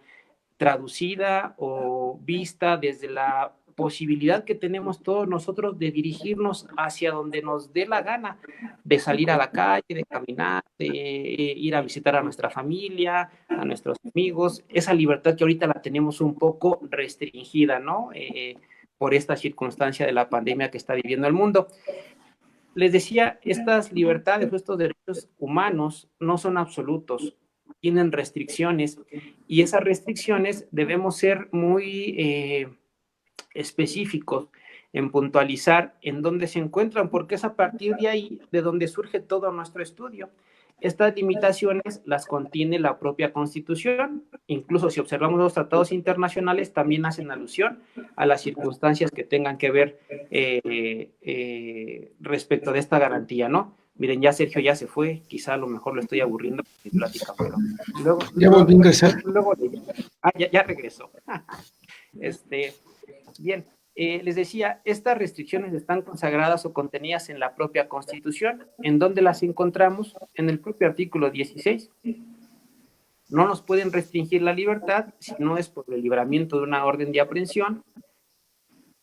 traducida o vista desde la posibilidad que tenemos todos nosotros de dirigirnos hacia donde nos dé la gana, de salir a la calle, de caminar, de ir a visitar a nuestra familia, a nuestros amigos, esa libertad que ahorita la tenemos un poco restringida, ¿no? Por esta circunstancia de la pandemia que está viviendo el mundo. Les decía, estas libertades, estos derechos humanos no son absolutos, tienen restricciones y esas restricciones debemos ser muy específicos en puntualizar en dónde se encuentran, porque es a partir de ahí de donde surge todo nuestro estudio. Estas limitaciones las contiene la propia Constitución, incluso si observamos los tratados internacionales también hacen alusión a las circunstancias que tengan que ver respecto de esta garantía, ¿no? Miren, ya Sergio ya se fue, quizá a lo mejor lo estoy aburriendo con mi plática, pero luego... Ya volví a ingresar. Ya regresó. Bien, les decía, estas restricciones están consagradas o contenidas en la propia Constitución. ¿En dónde las encontramos? En el propio artículo 16. No nos pueden restringir la libertad si no es por el libramiento de una orden de aprehensión,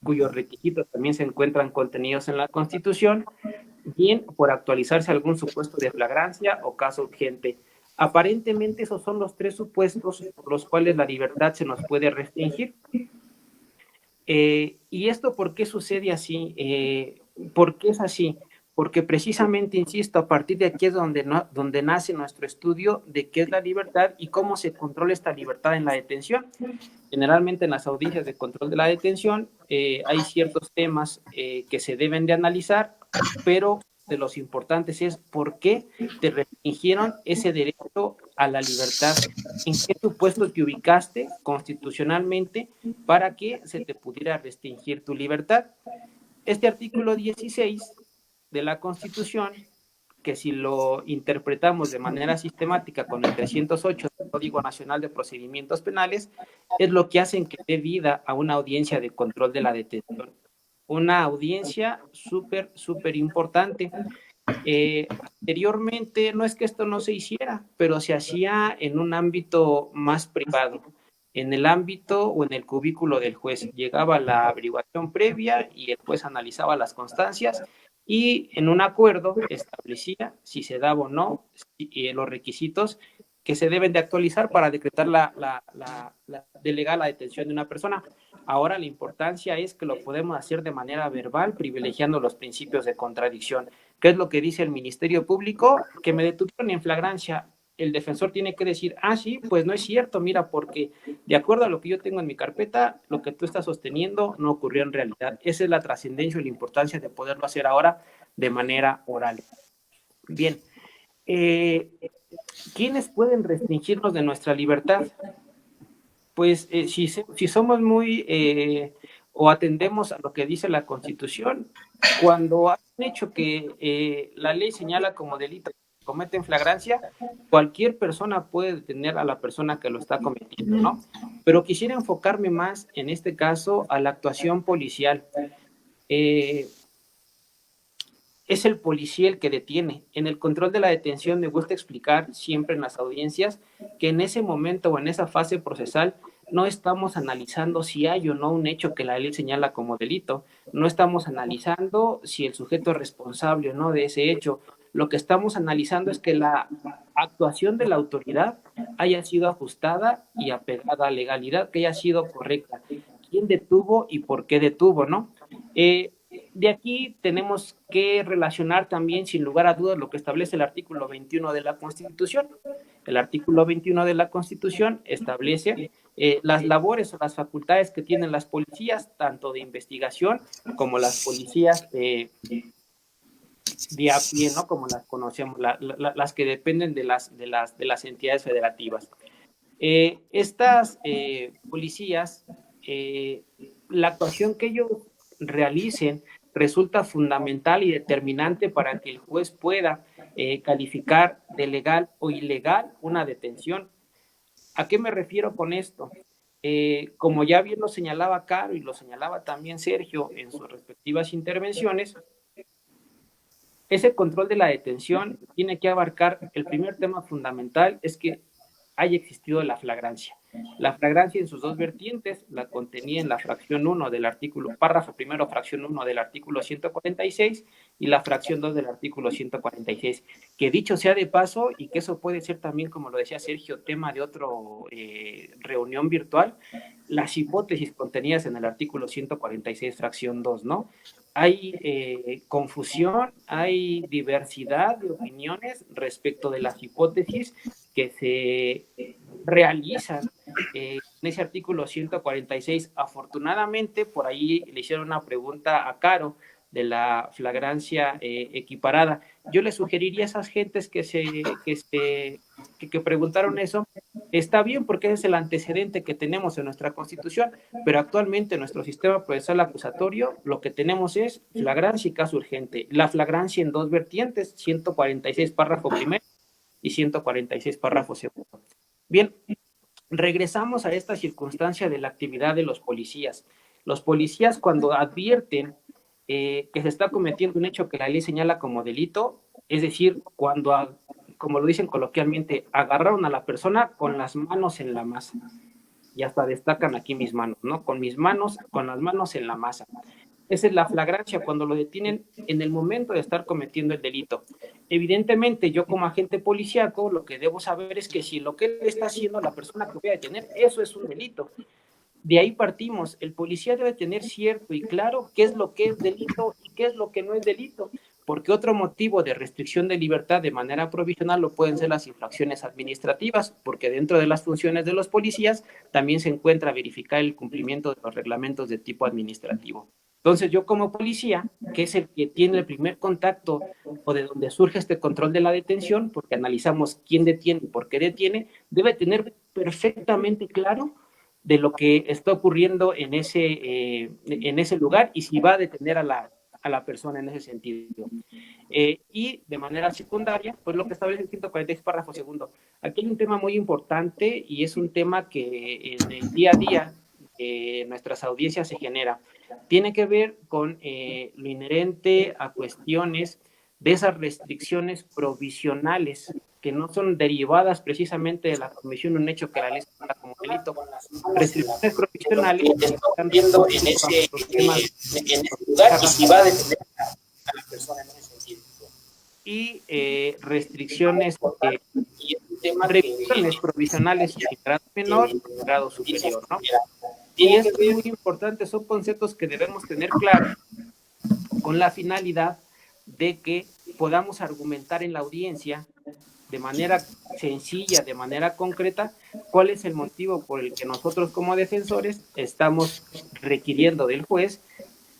cuyos requisitos también se encuentran contenidos en la Constitución, bien por actualizarse algún supuesto de flagrancia o caso urgente. Aparentemente esos son los tres supuestos por los cuales la libertad se nos puede restringir. ¿Y esto por qué sucede así? ¿Por qué es así? Porque precisamente, insisto, a partir de aquí es donde nace nuestro estudio de qué es la libertad y cómo se controla esta libertad en la detención. Generalmente en las audiencias de control de la detención hay ciertos temas que se deben de analizar, pero de los importantes es por qué te restringieron ese derecho a la libertad, en qué supuesto te ubicaste constitucionalmente para que se te pudiera restringir tu libertad. Este artículo 16 de la Constitución, que si lo interpretamos de manera sistemática con el 308 del Código Nacional de Procedimientos Penales, es lo que hace que dé vida a una audiencia de control de la detención. Una audiencia súper importante. Anteriormente, no es que esto no se hiciera, pero se hacía en un ámbito más privado, en el ámbito o en el cubículo del juez. Llegaba la averiguación previa y el juez analizaba las constancias y en un acuerdo establecía si se daba o no los requisitos que se deben de actualizar para decretar delegar la detención de una persona. Ahora la importancia es que lo podemos hacer de manera verbal, privilegiando los principios de contradicción. ¿Qué es lo que dice el Ministerio Público? Que me detuvieron en flagrancia. El defensor tiene que decir, sí, pues no es cierto, mira, porque de acuerdo a lo que yo tengo en mi carpeta, lo que tú estás sosteniendo no ocurrió en realidad. Esa es la trascendencia y la importancia de poderlo hacer ahora de manera oral. Bien, ¿quiénes pueden restringirnos de nuestra libertad? Pues si somos muy o atendemos a lo que dice la Constitución, cuando hay un hecho que la ley señala como delito que comete en flagrancia, cualquier persona puede detener a la persona que lo está cometiendo, ¿no? Pero quisiera enfocarme más en este caso a la actuación policial. Es el policía el que detiene. En el control de la detención me gusta explicar siempre en las audiencias que en ese momento o en esa fase procesal no estamos analizando si hay o no un hecho que la ley señala como delito. No estamos analizando si el sujeto es responsable o no de ese hecho. Lo que estamos analizando es que la actuación de la autoridad haya sido ajustada y apegada a legalidad, que haya sido correcta. ¿Quién detuvo y por qué detuvo, no? De aquí tenemos que relacionar también, sin lugar a dudas, lo que establece el artículo 21 de la Constitución. El artículo 21 de la Constitución establece las labores o las facultades que tienen las policías, tanto de investigación como las policías de a pie, ¿no? Como las conocemos, las que dependen de las entidades federativas. Estas policías, la actuación que ellos realicen resulta fundamental y determinante para que el juez pueda calificar de legal o ilegal una detención. ¿A qué me refiero con esto? Como ya bien lo señalaba Caro y lo señalaba también Sergio en sus respectivas intervenciones, ese control de la detención tiene que abarcar, el primer tema fundamental es que haya existido la flagrancia. La flagrancia en sus dos vertientes la contenía en la fracción 1 del artículo, párrafo primero, fracción 1 del artículo 146 y la fracción 2 del artículo 146. Que dicho sea de paso, y que eso puede ser también, como lo decía Sergio, tema de otra reunión virtual, las hipótesis contenidas en el artículo 146, fracción 2, ¿no? Hay confusión, hay diversidad de opiniones respecto de las hipótesis que se realizan en ese artículo 146. Afortunadamente, por ahí le hicieron una pregunta a Caro de la flagrancia equiparada. Yo le sugeriría a esas gentes que preguntaron eso, está bien porque ese es el antecedente que tenemos en nuestra Constitución, pero actualmente en nuestro sistema procesal acusatorio lo que tenemos es flagrancia y caso urgente. La flagrancia en dos vertientes, 146 párrafo primero y 146 párrafo segundo. Bien, regresamos a esta circunstancia de la actividad de los policías. Los policías, cuando advierten que se está cometiendo un hecho que la ley señala como delito, es decir, cuando, como lo dicen coloquialmente, agarraron a la persona con las manos en la masa. Y hasta destacan aquí mis manos, ¿no? Con las manos en la masa. Esa es la flagrancia, cuando lo detienen en el momento de estar cometiendo el delito. Evidentemente, yo como agente policíaco, lo que debo saber es que si lo que él está haciendo, la persona que voy a detener, eso es un delito. De ahí partimos. El policía debe tener cierto y claro qué es lo que es delito y qué es lo que no es delito, porque otro motivo de restricción de libertad de manera provisional lo pueden ser las infracciones administrativas, porque dentro de las funciones de los policías también se encuentra verificar el cumplimiento de los reglamentos de tipo administrativo. Entonces yo como policía, que es el que tiene el primer contacto o de donde surge este control de la detención, porque analizamos quién detiene y por qué detiene, debe tener perfectamente claro de lo que está ocurriendo en ese lugar y si va a detener a la persona en ese sentido. Y de manera secundaria, pues lo que establece el 146 párrafo segundo. Aquí hay un tema muy importante y es un tema que en el día a día nuestras audiencias se genera. Tiene que ver con lo inherente a cuestiones de esas restricciones provisionales que no son derivadas precisamente de la comisión de un hecho que la ley señala como delito. Restricciones provisionales están viendo en ese lugar y si va a detener a la persona en ese sentido. Y restricciones provisionales en grado menor y en grado superior, ¿no? Y esto es muy importante, son conceptos que debemos tener claros con la finalidad de que podamos argumentar en la audiencia de manera sencilla, de manera concreta, cuál es el motivo por el que nosotros como defensores estamos requiriendo del juez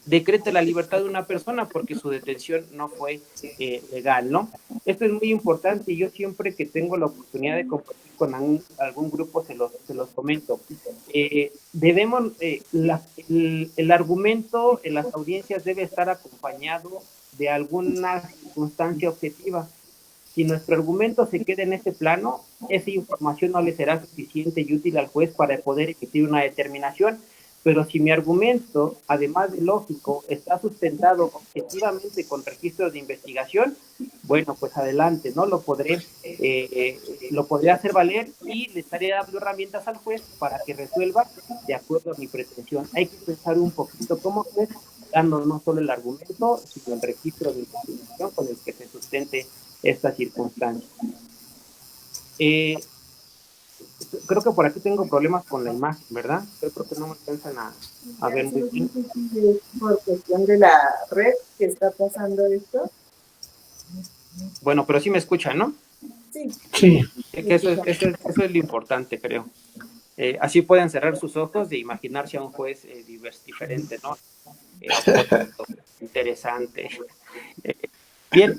decrete la libertad de una persona porque su detención no fue legal, ¿no? Esto es muy importante y yo siempre que tengo la oportunidad de compartir con algún grupo se los comento. El argumento en las audiencias debe estar acompañado de alguna circunstancia objetiva. Si nuestro argumento se queda en ese plano, esa información no le será suficiente y útil al juez para poder emitir una determinación. Pero si mi argumento, además de lógico, está sustentado objetivamente con registros de investigación, bueno, pues adelante, ¿no? Lo podré hacer valer y le estaré dando herramientas al juez para que resuelva de acuerdo a mi pretensión. Hay que pensar un poquito como juez, dando no solo el argumento, sino el registro de investigación con el que se sustente esta circunstancia. Creo que por aquí tengo problemas con la imagen, ¿verdad? Creo que no me alcanzan a ver muy bien. Por cuestión de la red que está pasando esto. Bueno, pero sí me escuchan, ¿no? Sí. Sí. Eso es lo importante, creo. Así pueden cerrar sus ojos e imaginarse a un juez diferente, ¿no? Interesante. Bien,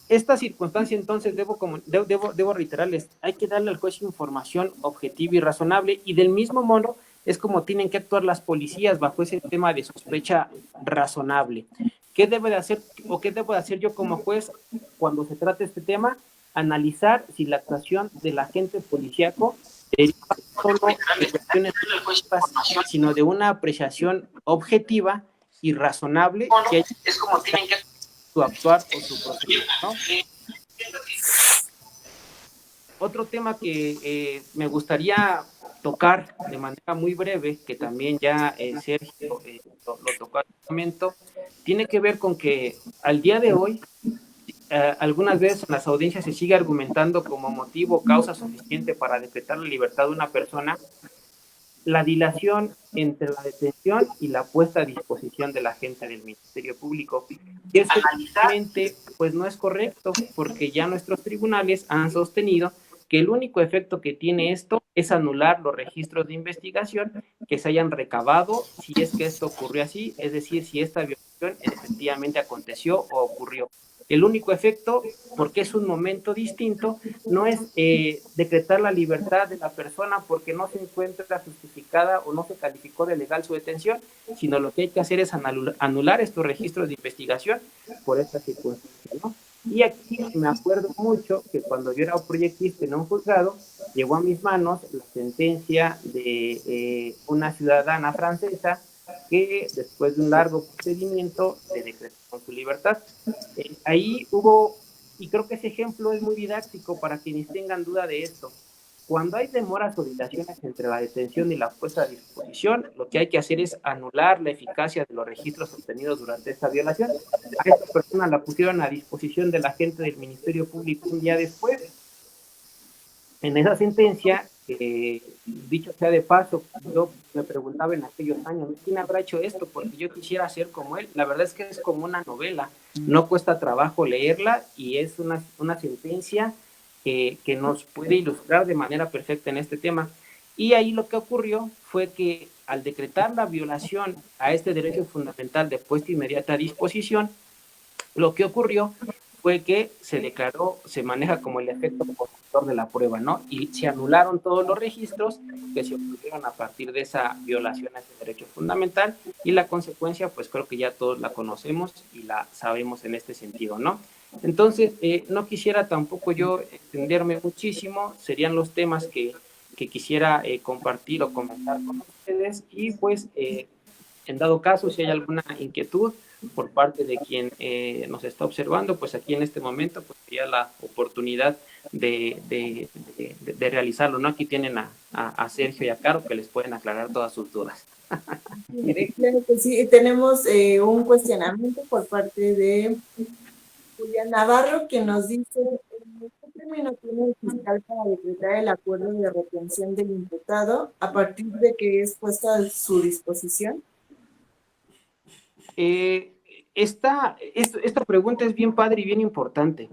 esta circunstancia, entonces, debo reiterarles, hay que darle al juez información objetiva y razonable, y del mismo modo es como tienen que actuar las policías bajo ese tema de sospecha razonable. ¿Qué debe de hacer o qué debo de hacer yo como juez cuando se trate este tema? Analizar si la actuación del agente policíaco deriva solo de cuestiones sino de una apreciación objetiva y razonable que es como tienen que su actuar o su proceder, ¿no? Otro tema que me gustaría tocar de manera muy breve, que también ya Sergio lo tocó al momento, tiene que ver con que al día de hoy, algunas veces en las audiencias se sigue argumentando como motivo o causa suficiente para decretar la libertad de una persona la dilación entre la detención y la puesta a disposición del agente del Ministerio Público. Y eso realmente pues no es correcto, porque ya nuestros tribunales han sostenido que el único efecto que tiene esto es anular los registros de investigación que se hayan recabado si es que esto ocurrió así, es decir, si esta violación efectivamente aconteció o ocurrió. El único efecto, porque es un momento distinto, no es decretar la libertad de la persona porque no se encuentra justificada o no se calificó de legal su detención, sino lo que hay que hacer es anular estos registros de investigación por esta circunstancia, ¿no? Y aquí me acuerdo mucho que cuando yo era proyectista en un juzgado, llegó a mis manos la sentencia de una ciudadana francesa que después de un largo procedimiento le decretaron su libertad. Ahí hubo, y creo que ese ejemplo es muy didáctico para quienes tengan duda de esto. Cuando hay demoras o dilaciones entre la detención y la puesta a disposición, lo que hay que hacer es anular la eficacia de los registros obtenidos durante esta violación. A esta persona la pusieron a disposición del agente del Ministerio Público un día después. En esa sentencia, dicho sea de paso, yo me preguntaba en aquellos años, ¿quién habrá hecho esto? Porque yo quisiera ser como él. La verdad es que es como una novela, no cuesta trabajo leerla y es una sentencia que nos puede ilustrar de manera perfecta en este tema. Y ahí lo que ocurrió fue que al decretar la violación a este derecho fundamental de puesta inmediata a disposición, lo que ocurrió fue que se declaró, se maneja como el efecto conductor de la prueba, ¿no? Y se anularon todos los registros que se obtuvieron a partir de esa violación a ese derecho fundamental y la consecuencia, pues creo que ya todos la conocemos y la sabemos en este sentido, ¿no? Entonces, no quisiera tampoco yo extenderme muchísimo, serían los temas que quisiera compartir o comentar con ustedes y pues en dado caso, si hay alguna inquietud por parte de quien nos está observando, pues aquí en este momento pues sería la oportunidad de realizarlo, ¿no? Aquí tienen a Sergio y a Caro que les pueden aclarar todas sus dudas. Claro que sí, tenemos un cuestionamiento por parte de Julián Navarro que nos dice, ¿qué término tiene el fiscal para decretar el acuerdo de retención del imputado a partir de que es puesta a su disposición? Esta pregunta es bien padre y bien importante.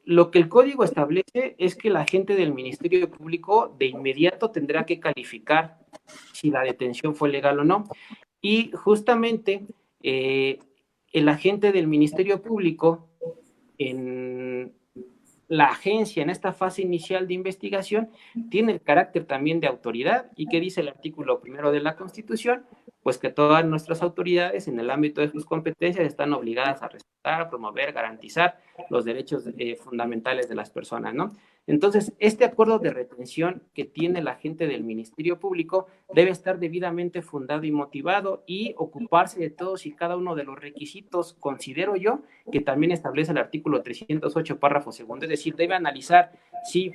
Lo que el código establece es que el agente del Ministerio Público de inmediato tendrá que calificar si la detención fue legal o no. Y justamente el agente del Ministerio Público en la agencia en esta fase inicial de investigación tiene el carácter también de autoridad. ¿Y qué dice el artículo 1 de la Constitución? Pues que todas nuestras autoridades en el ámbito de sus competencias están obligadas a respetar, promover, garantizar los derechos fundamentales de las personas, ¿no? Entonces, este acuerdo de retención que tiene el agente del Ministerio Público debe estar debidamente fundado y motivado y ocuparse de todos y cada uno de los requisitos, considero yo, que también establece el artículo 308, párrafo segundo, es decir, debe analizar si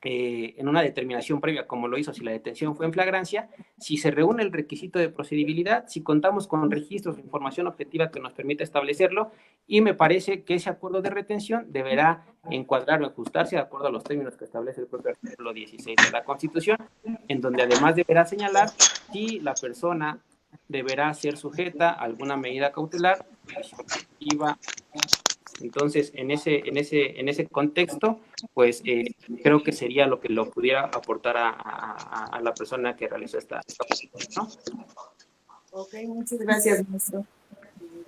en una determinación previa, como lo hizo si la detención fue en flagrancia, si se reúne el requisito de procedibilidad, si contamos con registros de información objetiva que nos permita establecerlo, y me parece que ese acuerdo de retención deberá encuadrar o ajustarse de acuerdo a los términos que establece el propio artículo 16 de la Constitución, en donde además deberá señalar si la persona deberá ser sujeta a alguna medida cautelar, preventiva. Entonces, en ese contexto, pues creo que sería lo que lo pudiera aportar a la persona que realizó esta, ¿no? Ok, muchas gracias, maestro.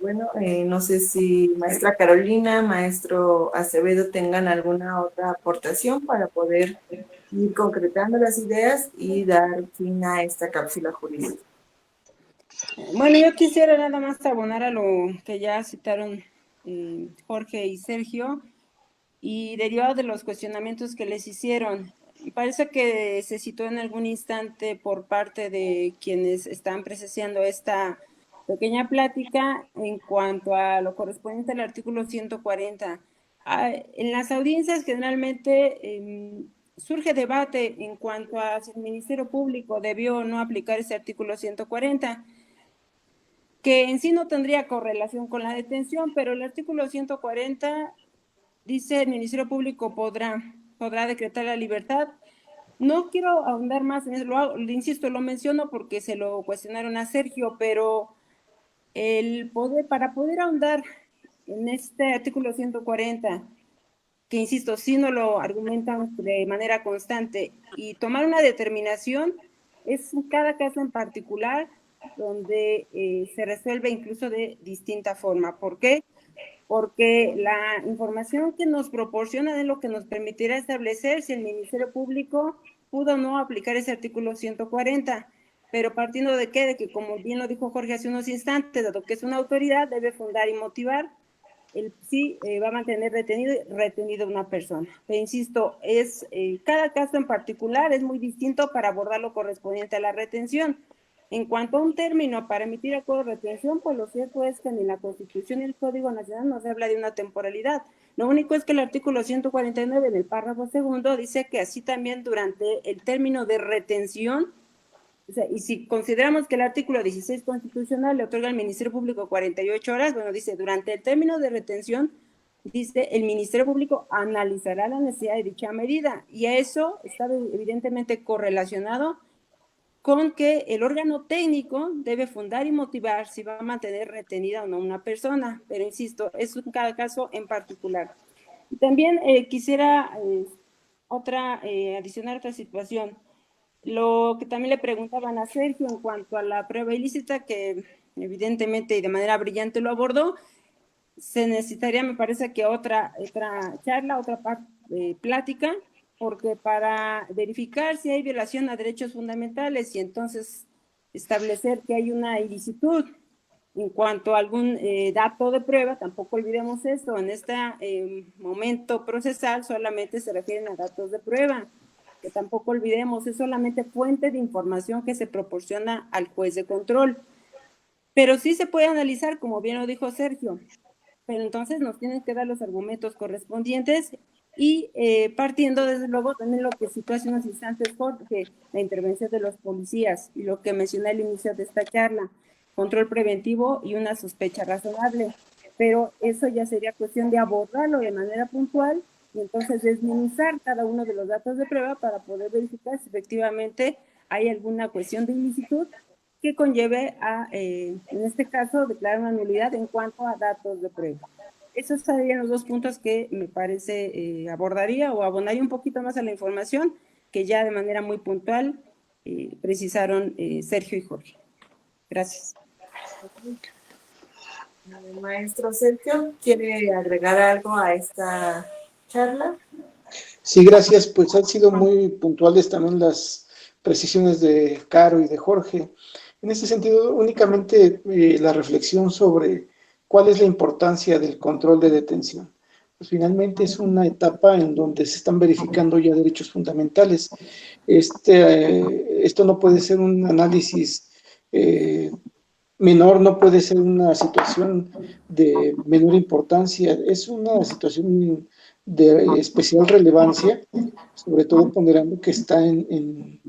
Bueno, no sé si maestra Carolina, maestro Acevedo tengan alguna otra aportación para poder ir concretando las ideas y dar fin a esta cápsula jurídica. Bueno, yo quisiera nada más abonar a lo que ya citaron Jorge y Sergio, y derivado de los cuestionamientos que les hicieron. Parece que se citó en algún instante por parte de quienes están presenciando esta pequeña plática en cuanto a lo correspondiente al artículo 140. En las audiencias generalmente surge debate en cuanto a si el Ministerio Público debió o no aplicar ese artículo 140, que en sí no tendría correlación con la detención, pero el artículo 140 dice el Ministerio Público podrá decretar la libertad. No quiero ahondar más en eso, insisto, lo menciono porque se lo cuestionaron a Sergio, pero para poder ahondar en este artículo 140, que insisto, sí no lo argumentan de manera constante, y tomar una determinación es cada caso en particular donde se resuelve incluso de distinta forma. ¿Por qué? Porque la información que nos proporciona es lo que nos permitirá establecer si el Ministerio Público pudo o no aplicar ese artículo 140, pero partiendo de qué, de que como bien lo dijo Jorge hace unos instantes, dado que es una autoridad, debe fundar y motivar sí va a mantener retenido una persona. Pero insisto, cada caso en particular es muy distinto para abordar lo correspondiente a la retención. En cuanto a un término para emitir acuerdo de retención, pues lo cierto es que ni la Constitución ni el Código Nacional nos habla de una temporalidad. Lo único es que el artículo 149 en el párrafo segundo dice que así también durante el término de retención, o sea, y si consideramos que el artículo 16 constitucional le otorga al Ministerio Público 48 horas, bueno, dice, durante el término de retención, dice, el Ministerio Público analizará la necesidad de dicha medida, y a eso está evidentemente correlacionado con que el órgano técnico debe fundar y motivar si va a mantener retenida o no una persona, pero insisto, es en cada caso en particular. Y también quisiera adicionar otra situación. Lo que también le preguntaban a Sergio en cuanto a la prueba ilícita, que evidentemente y de manera brillante lo abordó, se necesitaría, me parece que otra charla, otra plática, porque para verificar si hay violación a derechos fundamentales y entonces establecer que hay una ilicitud en cuanto a algún dato de prueba, tampoco olvidemos esto, en este momento procesal solamente se refieren a datos de prueba, que tampoco olvidemos, es solamente fuente de información que se proporciona al juez de control. Pero sí se puede analizar, como bien lo dijo Sergio, pero entonces nos tienen que dar los argumentos correspondientes y partiendo desde luego también lo que citó hace unos instantes Jorge, la intervención de los policías y lo que mencioné al inicio de esta charla, control preventivo y una sospecha razonable, pero eso ya sería cuestión de abordarlo de manera puntual y entonces desmenuzar cada uno de los datos de prueba para poder verificar si efectivamente hay alguna cuestión de ilicitud que conlleve a, en este caso, declarar una nulidad en cuanto a datos de prueba. Esos serían los dos puntos que me parece abordaría o abonaría un poquito más a la información que ya de manera muy puntual precisaron Sergio y Jorge. Gracias. Maestro Sergio, ¿quiere agregar algo a esta charla? Sí, gracias. Pues han sido muy puntuales también las precisiones de Caro y de Jorge. En este sentido, únicamente la reflexión sobre cuál es la importancia del control de detención. Pues finalmente es una etapa en donde se están verificando ya derechos fundamentales. Esto no puede ser un análisis menor, no puede ser una situación de menor importancia, es una situación de especial relevancia, sobre todo ponderando que está en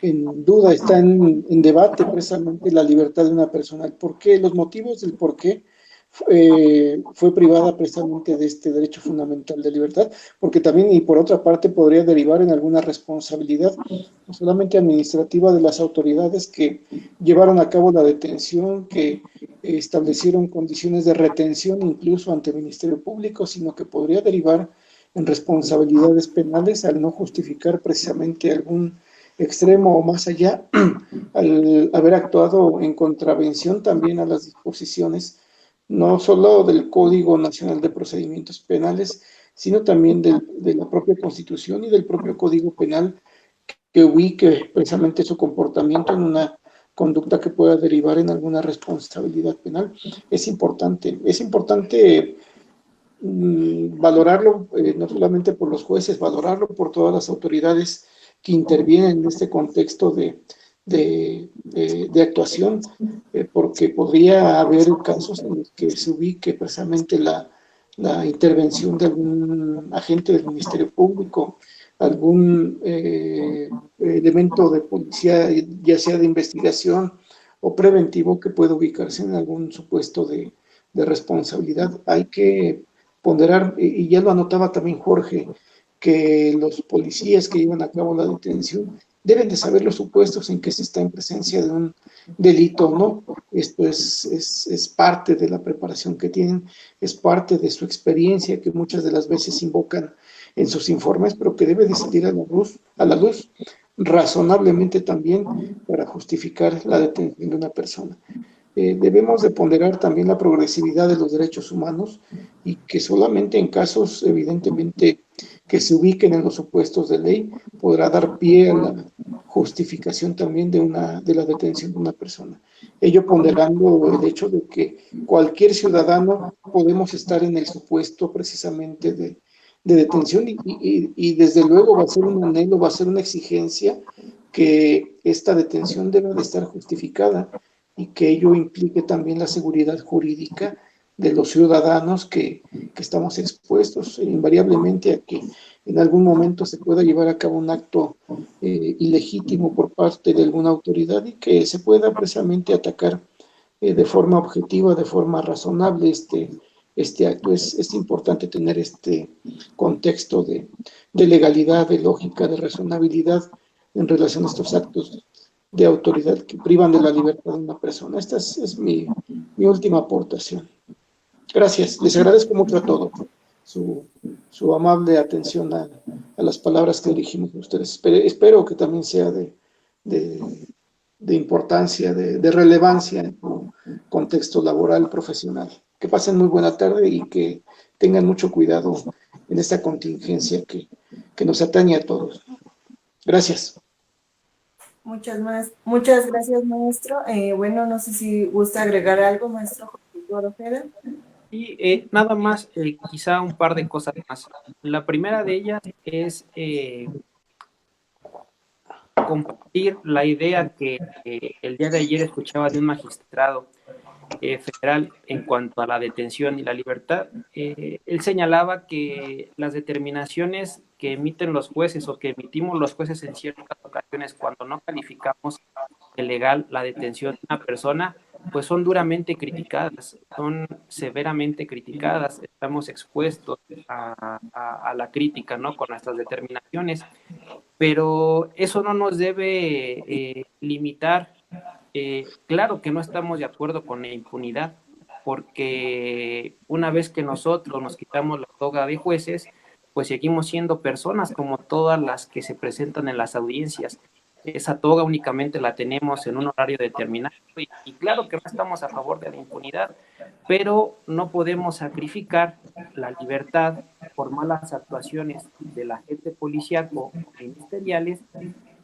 duda, está en debate precisamente la libertad de una persona. ¿Por qué? Los motivos del por qué fue privada precisamente de este derecho fundamental de libertad, porque también, y por otra parte, podría derivar en alguna responsabilidad, no solamente administrativa, de las autoridades que llevaron a cabo la detención, que establecieron condiciones de retención incluso ante el Ministerio Público, sino que podría derivar en responsabilidades penales al no justificar precisamente algún extremo o más allá, al haber actuado en contravención también a las disposiciones no solo del Código Nacional de Procedimientos Penales, sino también de la propia Constitución y del propio Código Penal, que ubique precisamente su comportamiento en una conducta que pueda derivar en alguna responsabilidad penal. Es importante valorarlo, no solamente por los jueces, valorarlo por todas las autoridades que intervienen en este contexto de actuación, porque podría haber casos en los que se ubique precisamente la intervención de algún agente del Ministerio Público, algún elemento de policía, ya sea de investigación o preventivo, que pueda ubicarse en algún supuesto de responsabilidad. Hay que ponderar, y ya lo anotaba también Jorge, que los policías que llevan a cabo la detención deben de saber los supuestos en que se está en presencia de un delito, ¿no? Esto es parte de la preparación que tienen, es parte de su experiencia que muchas de las veces invocan en sus informes, pero que debe de salir a la luz razonablemente también para justificar la detención de una persona. Debemos de ponderar también la progresividad de los derechos humanos y que solamente en casos evidentemente que se ubiquen en los supuestos de ley podrá dar pie a la justificación también de la detención de una persona. Ello ponderando el hecho de que cualquier ciudadano podemos estar en el supuesto precisamente de detención y desde luego va a ser un anhelo, va a ser una exigencia que esta detención debe de estar justificada y que ello implique también la seguridad jurídica de los ciudadanos que estamos expuestos invariablemente a que en algún momento se pueda llevar a cabo un acto ilegítimo por parte de alguna autoridad y que se pueda precisamente atacar de forma objetiva, de forma razonable este acto. Es importante tener este contexto de legalidad, de lógica, de razonabilidad en relación a estos actos de autoridad que privan de la libertad de una persona. Esta es mi última aportación. Gracias. Les agradezco mucho a todos su amable atención a las palabras que dirigimos a ustedes. Espero que también sea de importancia, de relevancia en su contexto laboral, profesional. Que pasen muy buena tarde y que tengan mucho cuidado en esta contingencia que nos atañe a todos. Gracias. Muchas gracias, maestro. Bueno, no sé si gusta agregar algo, maestro Jorge Ojeda. Y nada más, quizá un par de cosas más. La primera de ellas es compartir la idea que el día de ayer escuchaba de un magistrado federal en cuanto a la detención y la libertad. Él señalaba que las determinaciones que emiten los jueces o que emitimos los jueces en ciertas ocasiones cuando no calificamos de legal la detención de una persona, pues son duramente criticadas, son severamente criticadas, estamos expuestos a la crítica, ¿no?, con nuestras determinaciones, pero eso no nos debe limitar. Claro que no estamos de acuerdo con la impunidad, porque una vez que nosotros nos quitamos la toga de jueces, pues seguimos siendo personas como todas las que se presentan en las audiencias. Esa toga únicamente la tenemos en un horario determinado y claro que no estamos a favor de la impunidad, pero no podemos sacrificar la libertad por malas actuaciones del agente policíaco o ministeriales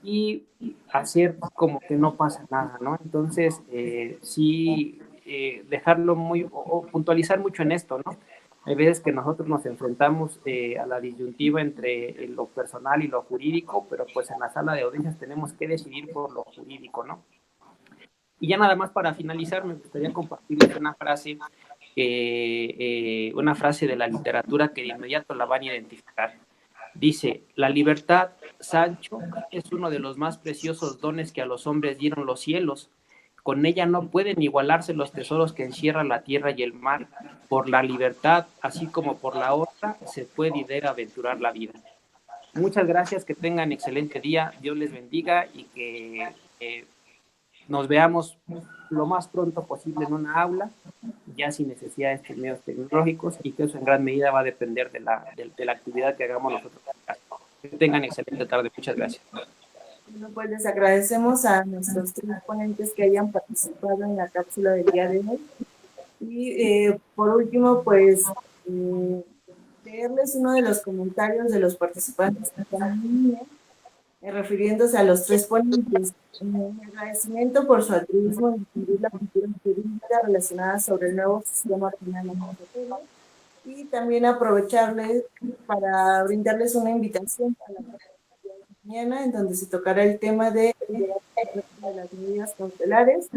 y hacer como que no pasa nada, ¿no? Entonces, sí, dejarlo o puntualizar mucho en esto, ¿no? Hay veces que nosotros nos enfrentamos a la disyuntiva entre lo personal y lo jurídico, pero pues en la sala de audiencias tenemos que decidir por lo jurídico, ¿no? Y ya nada más para finalizar, me gustaría compartirles una frase de la literatura que de inmediato la van a identificar. Dice: la libertad, Sancho, es uno de los más preciosos dones que a los hombres dieron los cielos. Con ella no pueden igualarse los tesoros que encierra la tierra y el mar. Por la libertad, así como por la otra, se puede y debe aventurar la vida. Muchas gracias, que tengan excelente día, Dios les bendiga y que nos veamos lo más pronto posible en una aula, ya sin necesidad de estos medios tecnológicos, y que eso en gran medida va a depender de la actividad que hagamos nosotros. Que tengan excelente tarde, muchas gracias. Bueno, pues les agradecemos a nuestros tres ponentes que hayan participado en la cápsula del día de hoy y Y por último, pues, leerles uno de los comentarios de los participantes que están en línea, refiriéndose a los tres ponentes. Agradecimiento por su altruismo en difundir la cultura jurídica relacionada sobre el nuevo sistema penal migratorio, y también aprovecharles para brindarles una invitación para la mañana, en donde se tocará el tema de las medidas cautelares.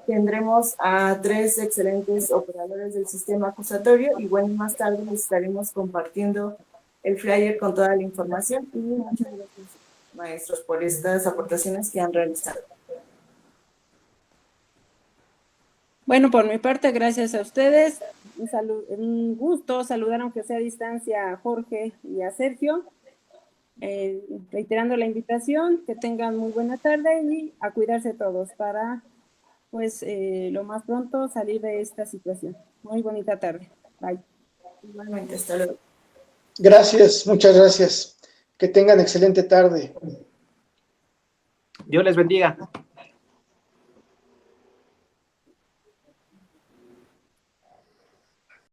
Tendremos a 3 excelentes operadores del sistema acusatorio y bueno, más tarde les estaremos compartiendo el flyer con toda la información. Y muchas gracias, maestros, por estas aportaciones que han realizado. Bueno, por mi parte, gracias a ustedes. Un gusto saludar, aunque sea a distancia, a Jorge y a Sergio. Reiterando la invitación, que tengan muy buena tarde y a cuidarse todos para, pues, lo más pronto salir de esta situación. Muy bonita tarde. Bye. Igualmente, hasta luego. Gracias, muchas gracias. Que tengan excelente tarde. Dios les bendiga.